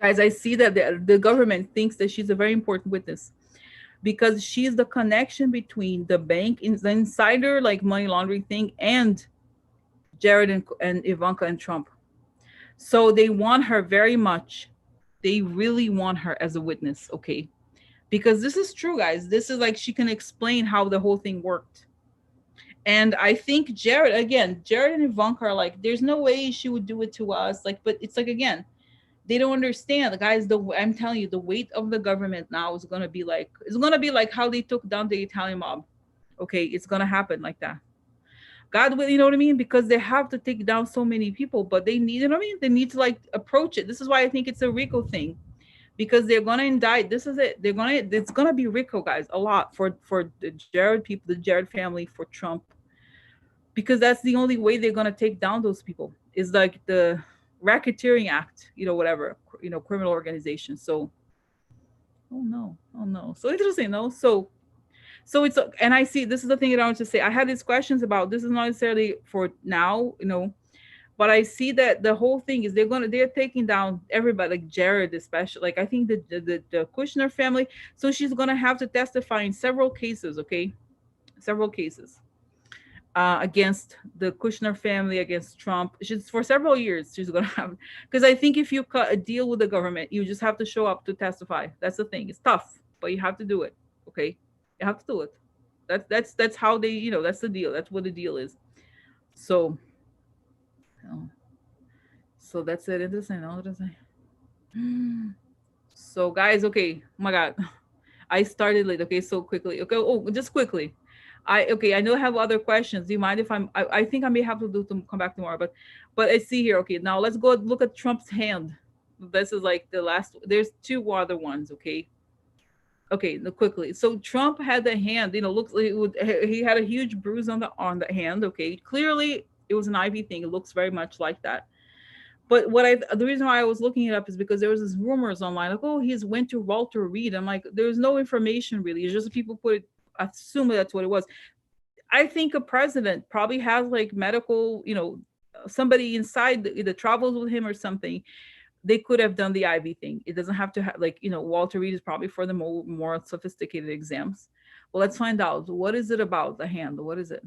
guys, I see that the government thinks that she's a very important witness because she's the connection between the bank, the insider, like money laundering thing, and Jared and Ivanka and Trump. So they want her very much. They really want her as a witness, okay? Because this is true, guys. This is like she can explain how the whole thing worked. And I think Jared and Ivanka are like, there's no way she would do it to us. Like, but it's like, again, they don't understand. The guys, I'm telling you, the weight of the government now is gonna be like, how they took down the Italian mob. Okay, it's gonna happen like that. God will, you know what I mean? Because they have to take down so many people, but they need, you know what I mean? They need to like approach it. This is why I think it's a RICO thing, because they're gonna indict. This is it. It's gonna be RICO, guys, a lot for the Jared people, the Jared family, for Trump, because that's the only way they're gonna take down those people. Is like the racketeering act, whatever, criminal organization. So, oh no, so interesting, no? So it's, and I see, this is the thing that I want to say. I had these questions about, this is not necessarily for now, but I see that the whole thing is they're taking down everybody, like Jared especially. Like, I think the Kushner family. So she's gonna have to testify in several cases, okay, several cases. against the Kushner family, against Trump. She's for several years. She's gonna have, because I think if you cut a deal with the government, you just have to show up to testify. That's the thing. It's tough, but you have to do it. Okay, you have to do it. That's how they, that's the deal. That's what the deal is. So, oh, so that's it. It doesn't. No, it doesn't. So guys, okay. Oh my God, I started late. Okay, so quickly. Okay, oh, just quickly. I know I have other questions. Do you mind if I think I may have to do to come back tomorrow, but I see here. Okay, now let's go look at Trump's hand. This is like the last. There's two other ones. Okay, okay, quickly. So Trump had the hand. Looks like he had a huge bruise on the hand. Okay, clearly it was an IV thing. It looks very much like that. But the reason why I was looking it up is because there was this rumors online like, oh, he's went to Walter Reed. I'm like, there's no information really. It's just people put it, assume that's what it was. I think a president probably has like medical, somebody inside that travels with him or something. They could have done the IV thing. It doesn't have to have like, Walter Reed is probably for the more sophisticated exams. Well, let's find out. What is it about the hand? What is it?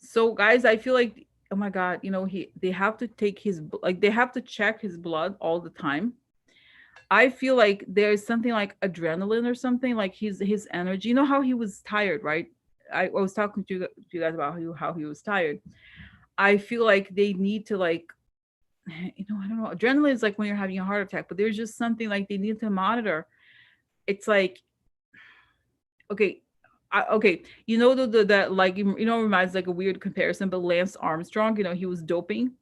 So guys, I feel like, oh my God, they have to take like they have to check his blood all the time. I feel like there's something like adrenaline or something, like his energy. You know how he was tired, right? I was talking to you guys about how he was tired. I feel like they need to like, I don't know. Adrenaline is like when you're having a heart attack, but there's just something like they need to monitor. It's like, okay, okay, that like, reminds like a weird comparison, but Lance Armstrong, he was doping,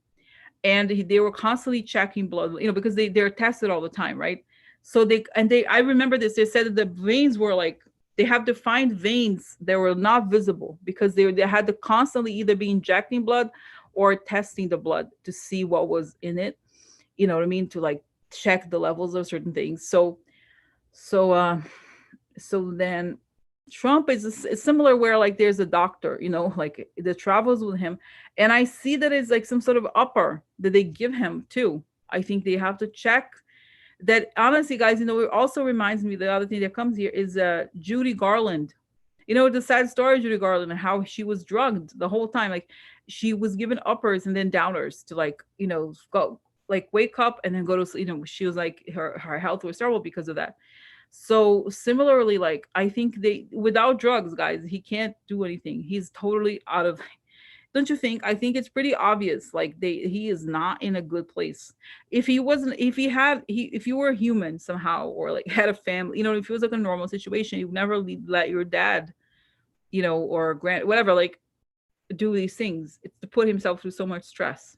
and they were constantly checking blood, because they're tested all the time, right? So I remember this. They said that the veins were like, they have defined veins that were not visible because they had to constantly either be injecting blood or testing the blood to see what was in it. You know what I mean? To like check the levels of certain things. So so then Trump is similar where like there's a doctor, like that travels with him. And I see that it's like some sort of upper that they give him too. I think they have to check that. Honestly, guys, it also reminds me, the other thing that comes here is Judy Garland. The sad story of Judy Garland and how she was drugged the whole time. Like she was given uppers and then downers to like, go like wake up and then go to sleep. She was like her health was terrible because of that. So similarly, like I think they without drugs, guys, he can't do anything. He's totally out of, don't you think? I think it's pretty obvious. Like he is not in a good place. If he wasn't, if you were human somehow, or like had a family, if it was like a normal situation, you'd never let your dad, or grand whatever, like do these things. It's to put himself through so much stress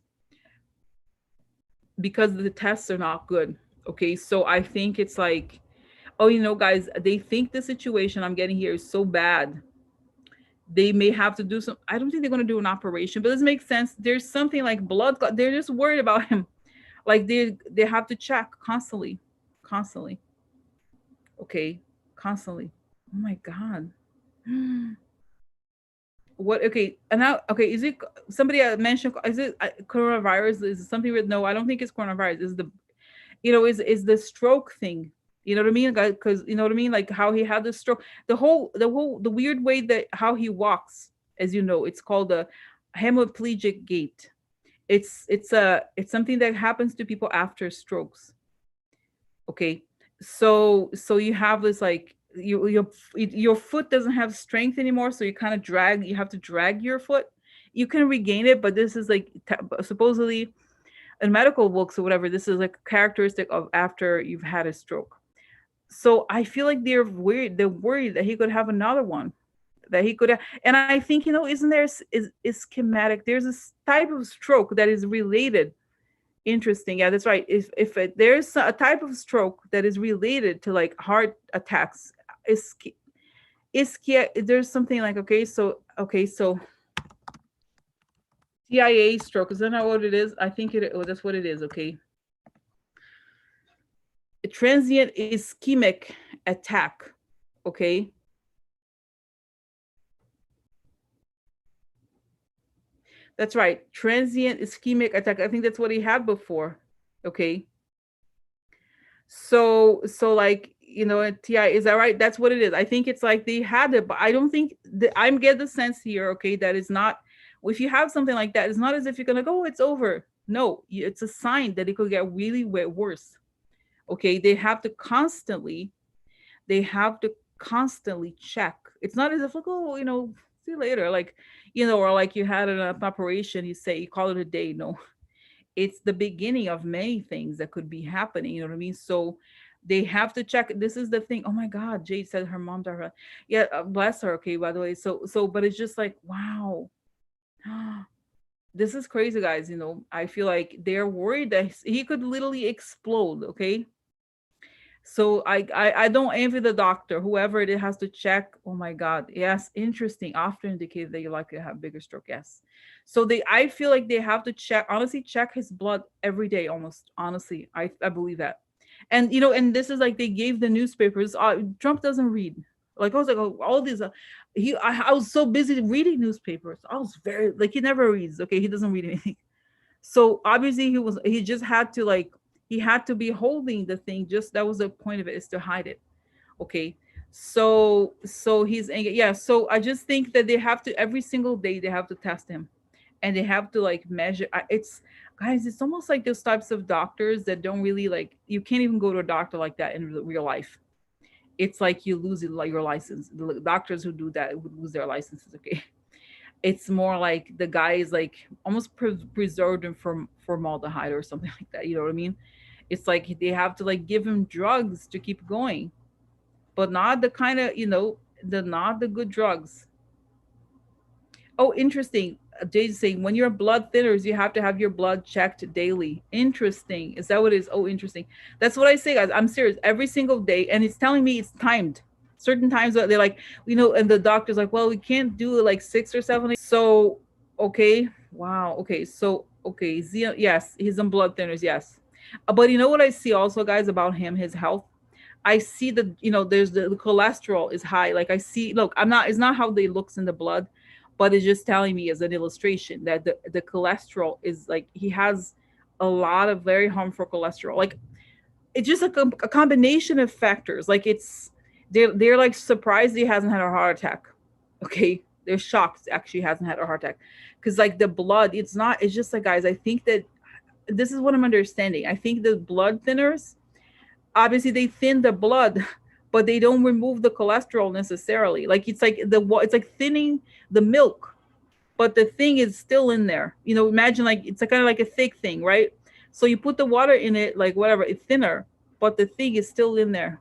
because the tests are not good. Okay, so I think it's like, oh, guys, they think the situation I'm getting here is so bad. They may have to do some. I don't think they're going to do an operation, but this makes sense. There's something like blood. They're just worried about him. Like they have to check constantly, constantly. Okay, constantly. Oh my God. What? Okay, and now, okay, is it somebody mentioned? Is it coronavirus? Is it something with? No, I don't think it's coronavirus. Is the, is the stroke thing? You know what I mean? Because you know what I mean, like how he had the stroke, the weird way that how he walks, as it's called a hemiplegic gait. It's something that happens to people after strokes. Okay, so you have this like your foot doesn't have strength anymore, so you have to drag your foot. You can regain it, but this is like supposedly in medical books or whatever, this is like a characteristic of after you've had a stroke. So I feel like they're worried that he could have another one, that he could have. And I think, isn't there is schematic, there's this type of stroke that is related. Interesting. Yeah, that's right. If there's a type of stroke that is related to like heart attacks, is there's something like, okay, so TIA stroke, is that not what it is? I think that's what it is. Okay, a transient ischemic attack. Okay, That's right. Transient ischemic attack. I think that's what he had before. Okay. So like, TI, is that right? That's what it is. I think it's like they had it, but I don't think I'm get the sense here, okay, that is not, if you have something like that, it's not as if you're gonna go, oh, it's over. No, it's a sign that it could get really worse. Okay. They have to constantly check. It's not as if like, oh, see you later. Like, or like you had an operation, you call it a day. No, it's the beginning of many things that could be happening. You know what I mean? So they have to check. This is the thing. Oh my God, Jade said her mom died. Yeah, bless her. Okay, by the way. But it's just like, wow, this is crazy, guys. I feel like they're worried that he could literally explode. Okay, so I don't envy the doctor, whoever it has to check. Oh my God. Yes, interesting. Often indicates that you're likely to have bigger stroke. Yes. So I feel like they have to honestly check his blood every day almost. Honestly, I believe that. And and this is like they gave the newspapers. Trump doesn't read. Like I was like, oh, all these. I was so busy reading newspapers. I was very like he never reads. Okay, he doesn't read anything. So obviously he just had to like he had to be holding the thing. Just that was the point of it, is to hide it. Okay. So he's angry. Yeah. So I just think that they have to every single day they have to test him, and they have to like measure. It's guys. It's almost like those types of doctors that don't really like. You can't even go to a doctor like that in real life. It's like you lose like your license. The doctors who do that would lose their licenses. Okay. It's more like the guy is like almost preserved him from formaldehyde or something like that. You know what I mean? It's like they have to like give him drugs to keep going, but not the kind of the not the good drugs. Oh, interesting. Jay's saying when you're blood thinners, you have to have your blood checked daily. Interesting. Is that what it is? Oh, interesting. That's what I say, guys. I'm serious. Every single day, and it's telling me it's timed. Certain times that they're like, and the doctor's like, well, we can't do it like 6 or 7. So, okay, wow, okay, so okay, yes, he's on blood thinners, yes. But you know what I see also, guys, about him, his health. I see that there's the cholesterol is high. Like I see, look, I'm not. It's not how they looks in the blood, but it's just telling me as an illustration that the cholesterol is like he has a lot of very harmful cholesterol. Like it's just a combination of factors. Like they're like surprised he hasn't had a heart attack. Okay, they're shocked actually hasn't had a heart attack because like the blood, it's not. It's just like guys, I think that this is what I'm understanding. I think the blood thinners obviously they thin the blood but they don't remove the cholesterol necessarily. Like it's like thinning the milk, but the thing is still in there. Imagine like it's kind of like a thick thing, right? So you put the water in it, like whatever, it's thinner, but the thing is still in there.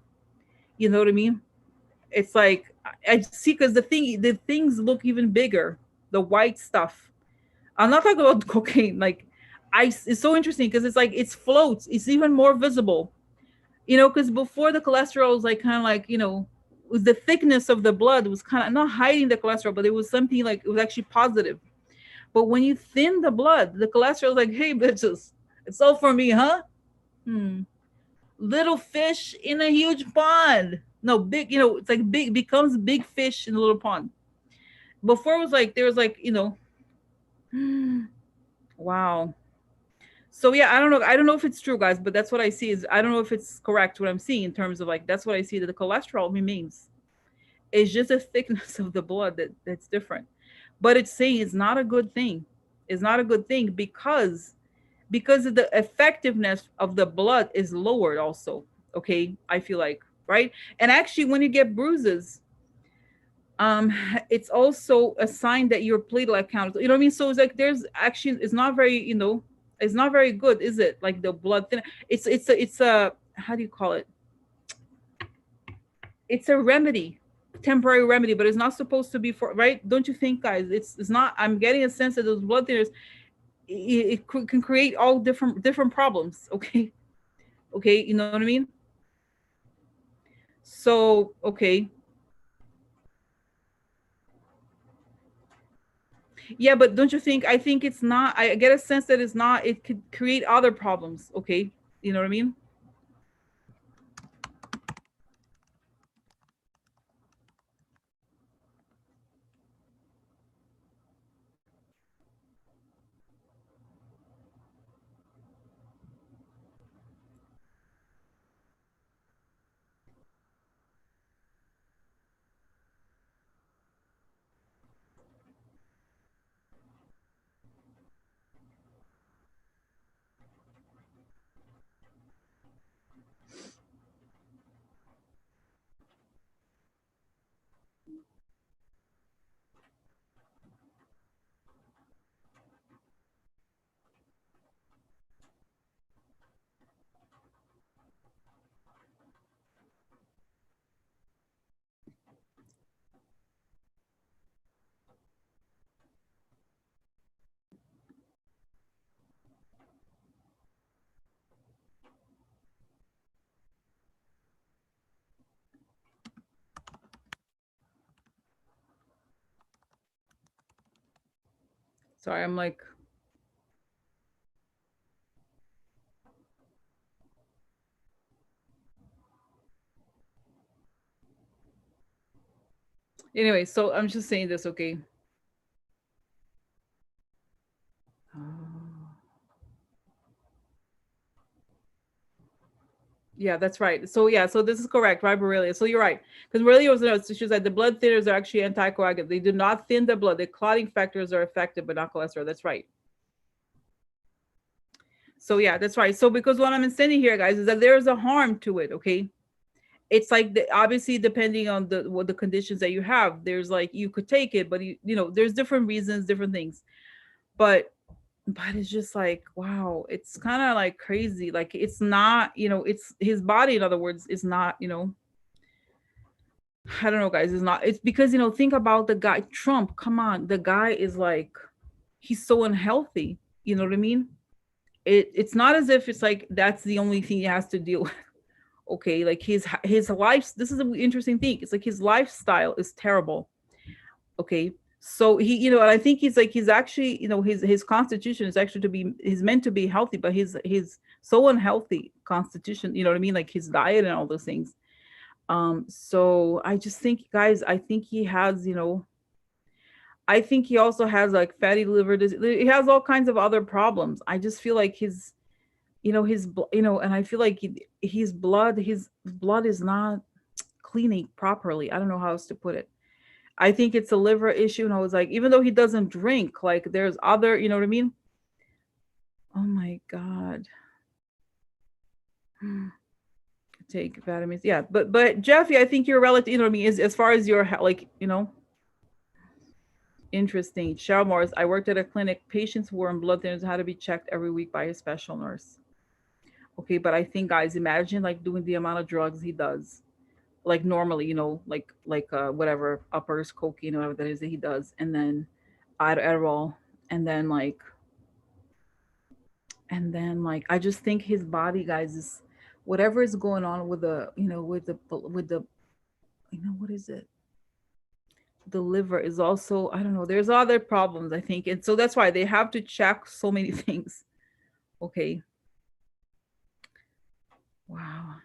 You know what I mean? It's like I see, because the things look even bigger, the white stuff. I'm not talking about cocaine. Like it's so interesting because it's like it floats. It's even more visible. Because before the cholesterol was like kind of like was the thickness of the blood was kind of not hiding the cholesterol, but it was something like it was actually positive. But when you thin the blood, the cholesterol is like, hey bitches, it's all for me, huh? Hmm. Little fish in a huge pond. No, big, it's like big becomes big fish in a little pond. Before it was like there was like, wow. So yeah, I don't know. I don't know if it's true, guys, but that's what I see. Is I don't know if it's correct what I'm seeing in terms of like that's what I see that the cholesterol remains. It's just a thickness of the blood that's different. But it's saying it's not a good thing. It's not a good thing because of the effectiveness of the blood is lowered also. Okay, I feel like, right? And actually when you get bruises, um it's also a sign that your platelet count, you know what I mean? So it's like there's actually, it's not very, it's not very good, is it? Like the blood thin, it's a how do you call it? It's a remedy, temporary remedy, but it's not supposed to be for, right? Don't you think, guys? It's not. I'm getting a sense that those blood thinners, can create all different problems. Okay, okay, you know what I mean? So okay, yeah, but don't you think? I think it's not. I get a sense that it's not. It could create other problems. Okay, you know what I mean? Sorry, I'm like, anyway, so I'm just saying this, okay? Oh. Yeah, that's right. So yeah, so this is correct, right, Borrelia? So you're right, because Borrelia was no. She said the blood thinners are actually anticoagulant. They do not thin the blood. The clotting factors are effective, but not cholesterol. That's right. So yeah, that's right. So because what I'm intending here, guys, is that there is a harm to it. Okay, it's like obviously depending on the what the conditions that you have. There's like you could take it, but you know there's different reasons, different things. But it's just like wow, it's kind of like crazy. Like it's not, it's his body. In other words, is not, I don't know, guys. It's not. It's because think about the guy Trump. Come on, the guy is like he's so unhealthy. You know what I mean? It's not as if it's like that's the only thing he has to deal with. Okay, like his life. This is an interesting thing. It's like his lifestyle is terrible. Okay, so he, and I think he's actually, his constitution is actually to be he's meant to be healthy, but his so unhealthy constitution. You know what I mean? Like his diet and all those things. So I just think, guys, I think he has, I think he also has like fatty liver disease. He has all kinds of other problems. I just feel like and I feel like his blood is not cleaning properly. I don't know how else to put it. I think it's a liver issue. And I was like, even though he doesn't drink, like there's other, you know what I mean? Oh my God. Take vitamins. Yeah. But Jeffy, I think you're relative, you know what I mean? As far as your, like, interesting. Cheryl Morris, I worked at a clinic. Patients who were on blood thinners had to be checked every week by a special nurse. Okay. But I think, guys, imagine like doing the amount of drugs he does. Like normally, whatever uppers, cocaine, whatever that is that he does, and then Adderall, and then I just think his body, guys, is whatever is going on with the what is it? The liver is also, I don't know. There's other problems, I think, and so that's why they have to check so many things. Okay. Wow.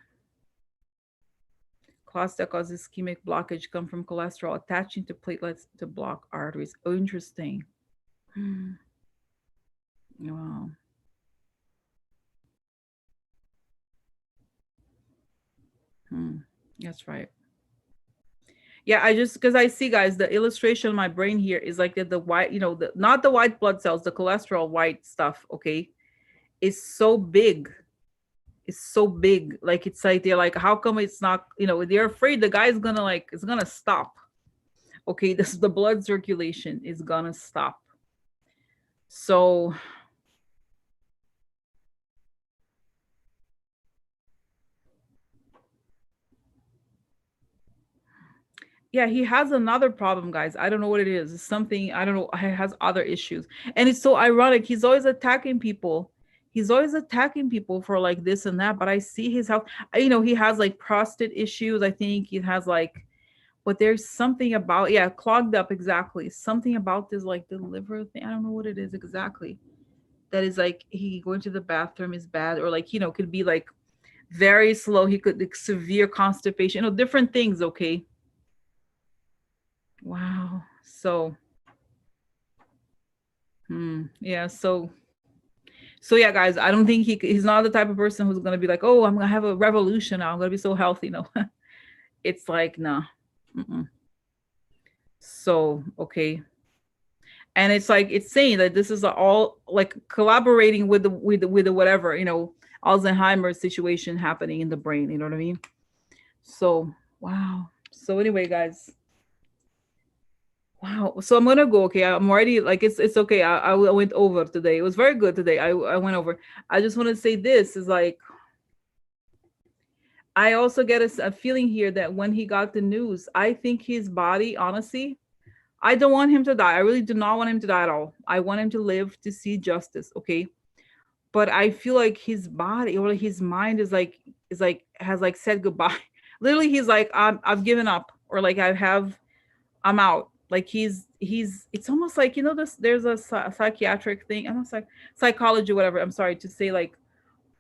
Clots that cause ischemic blockage come from cholesterol attaching to platelets to block arteries. Oh, interesting. Hmm. Wow. Hmm. That's right. Yeah, I just because I see, guys, the illustration in my brain here is like the white, not the white blood cells, the cholesterol white stuff. Okay, is so big. It's so big. Like it's like they're like, how come it's not? They're afraid the guy's gonna like it's gonna stop. Okay, this the blood circulation is gonna stop. So yeah, he has another problem, guys. I don't know what it is. It's something, I don't know. He has other issues. And it's so ironic. He's always attacking people. He's always attacking people for like this and that. But I see his health. He has like prostate issues. I think he has like, but there's something about, yeah, clogged up. Exactly. Something about this, like the liver thing. I don't know what it is exactly. That is like, he going to the bathroom is bad. Or like, could be like very slow. He could like severe constipation, different things. Okay. Wow. So, yeah. So yeah, guys. I don't think he's not the type of person who's gonna be like, oh, I'm gonna have a revolution now. I'm gonna be so healthy. No, it's like no. Mm-mm. So okay, and it's like it's saying that this is all like collaborating with the whatever Alzheimer's situation happening in the brain. You know what I mean? So wow. So anyway, guys. Wow. So I'm gonna go. Okay, I'm already like it's okay. I went over today. It was very good today. I went over. I just want to say this is like I also get a feeling here that when he got the news, I think his body, honestly, I don't want him to die. I really do not want him to die at all. I want him to live to see justice. Okay, but I feel like his body or his mind is like has said goodbye. Literally, he's like I've given up or like I'm out. Like it's almost like, you know, this, there's a psychiatric thing, I'm not like psychology, whatever, I'm sorry to say, like,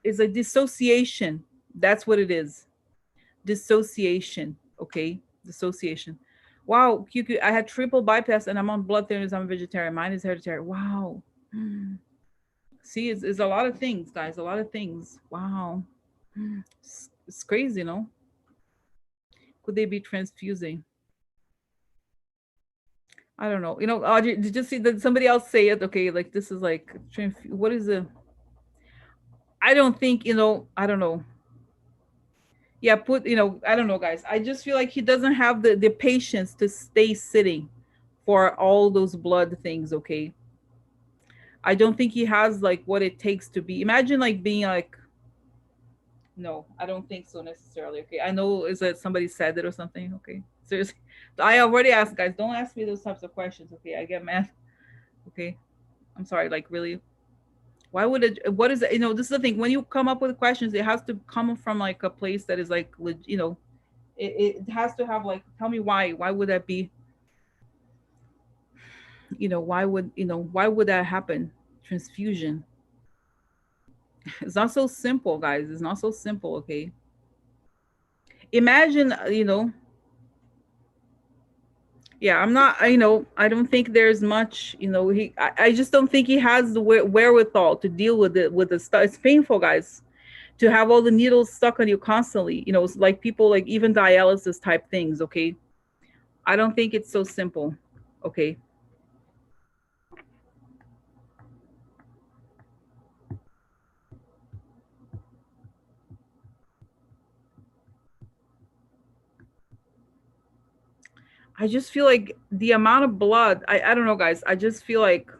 is a dissociation. That's what it is. Dissociation. Okay. Dissociation. Wow. QQ, I had triple bypass and I'm on blood thinners. I'm a vegetarian. Mine is hereditary. Wow. See, it's a lot of things, guys. A lot of things. Wow. It's crazy, no? Could they be transfusing? I don't know. You know, Audrey, did you see that somebody else say it? Okay, like this is like, what is the? I don't think, you know, I don't know. Yeah, put, you know, I don't know, guys. I just feel like he doesn't have the patience to stay sitting for all those blood things. Okay, I don't think he has like what it takes to be. Imagine like being like, no, I don't think so necessarily. Okay, I know is that somebody said it or something. Okay, seriously, I already asked, guys. Don't ask me those types of questions. Okay, I get mad. Okay, I'm sorry. Like really, why would it? What is it? You know, this is the thing. When you come up with questions, it has to come from like a place that is like, you know, it has to have like, tell me why. Why would that be? You know, why would, you know, why would that happen? Transfusion. It's not so simple, guys. It's not so simple. Okay, imagine, you know, yeah, I'm not, you know, I don't think there's much, you know, I just don't think he has the wherewithal to deal with it, with the stuff. It's painful, guys, to have all the needles stuck on you constantly, you know. It's like people like even dialysis type things. Okay, I don't think it's so simple. Okay, I just feel like the amount of blood, I don't know, guys, I just feel like,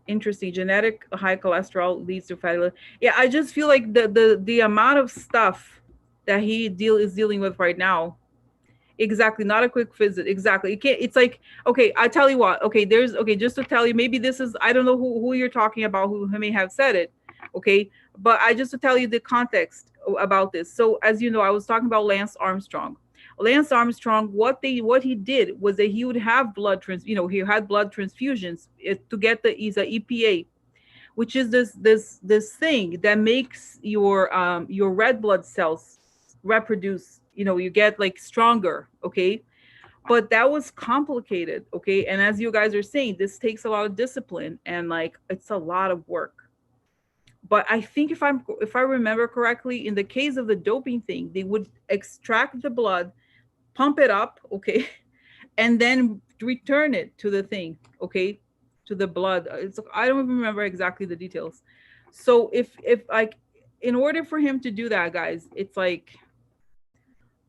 interesting, genetic high cholesterol leads to fatty liver. Yeah, I just feel like the amount of stuff that he is dealing with right now. Exactly, not a quick visit. Exactly, you can't. It's like, okay, I tell you what. Okay, there's, okay, just to tell you, maybe this is, I don't know who you're talking about, who may have said it. Okay, but I just to tell you the context about this. So as you know, I was talking about Lance Armstrong. Lance Armstrong, what he did was that he would have you know, he had blood transfusions to get the, he's a EPA, which is this thing that makes your red blood cells reproduce. You know, you get like stronger. Okay, but that was complicated. Okay, and as you guys are saying, this takes a lot of discipline and like it's a lot of work. But I think if I remember correctly, in the case of the doping thing, they would extract the blood, pump it up. Okay, and then return it to the thing. Okay, to the blood. It's, I don't even remember exactly the details. So if like, in order for him to do that, guys, it's like,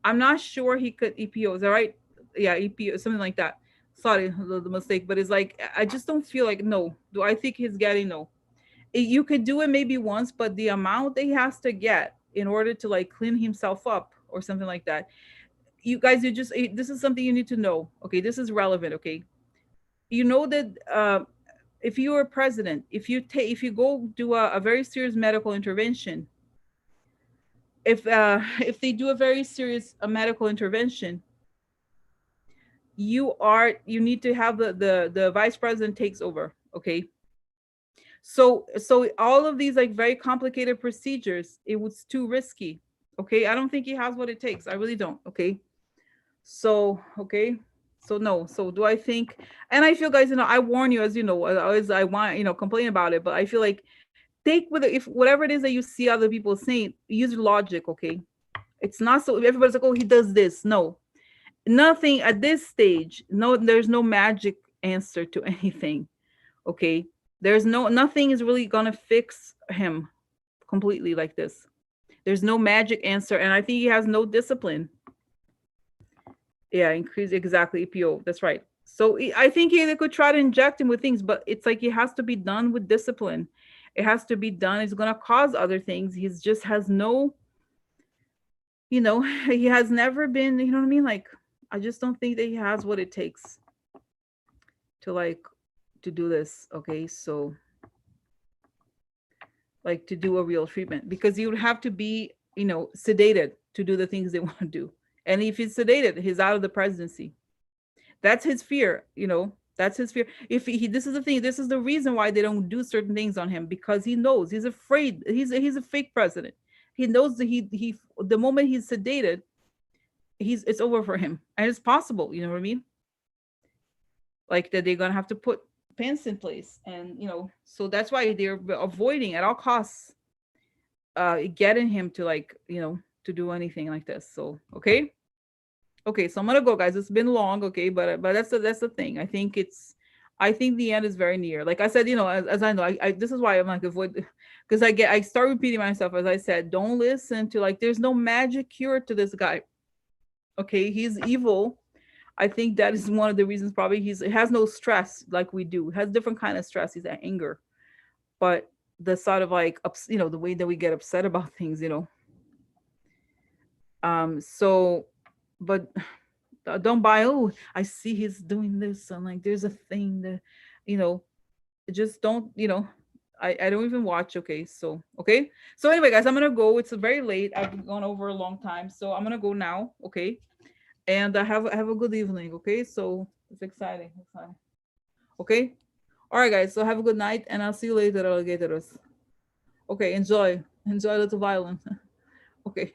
I'm not sure he could EPO. Is that right? Yeah, EPO, something like that. Sorry, the mistake, but it's like, I just don't feel like, no. Do I think he's getting, no? You could do it maybe once, but the amount that he has to get in order to like clean himself up or something like that. You guys, you just, this is something you need to know. Okay, this is relevant. Okay, you know that if you are president, if you go do a very serious medical intervention, if they do a very serious medical intervention, you need to have the vice president takes over. Okay, so all of these like very complicated procedures, it was too risky. Okay, I don't think he has what it takes. I really don't. Okay, so okay, so no. So do I think? And I feel, guys, you know, I warn you, as you know, I want, you know, complain about it, but I feel like, take with it, if whatever it is that you see other people saying, use logic. Okay, it's not so everybody's like, oh, he does this. No, nothing at this stage. No, there's no magic answer to anything. Okay, there's nothing is really gonna fix him completely like this. There's no magic answer, and I think he has no discipline. Yeah, increase, exactly, EPO. That's right. So I think they could try to inject him with things, but it's like it has to be done with discipline. It has to be done. It's gonna cause other things. He just has no, you know, he has never been. You know what I mean? Like, I just don't think that he has what it takes to like to do this. Okay, so like to do a real treatment, because you would have to be, you know, sedated to do the things they want to do. And if he's sedated, he's out of the presidency. That's his fear, you know. That's his fear. If he, this is the thing, this is the reason why they don't do certain things on him, because he knows, he's afraid. He's a fake president. He knows that he the moment he's sedated, it's over for him. And it's possible, you know what I mean? Like that they're gonna have to put pins in place, and you know, so that's why they're avoiding at all costs getting him to, like, you know, to do anything like this. So okay. Okay, so I'm gonna go, guys. It's been long, okay, but that's the thing. I think the end is very near. Like I said, you know, as I know, I this is why I'm like avoid, because I start repeating myself. As I said, don't listen to, like, there's no magic cure to this guy. Okay, he's evil. I think that is one of the reasons. Probably he has no stress like we do. He has different kind of stress. He's at anger, but the sort of like you know, the way that we get upset about things, you know. So, but don't buy, oh, I see he's doing this, and like there's a thing that, you know, just don't, you know. I don't even watch. Okay, so okay, so anyway, guys, I'm gonna go. It's very late. I've gone over a long time, so I'm gonna go now. Okay, and have a good evening. Okay, so it's exciting. Okay, all right, guys, so have a good night, and I'll see you later, alligators. Okay, enjoy the violin. Okay.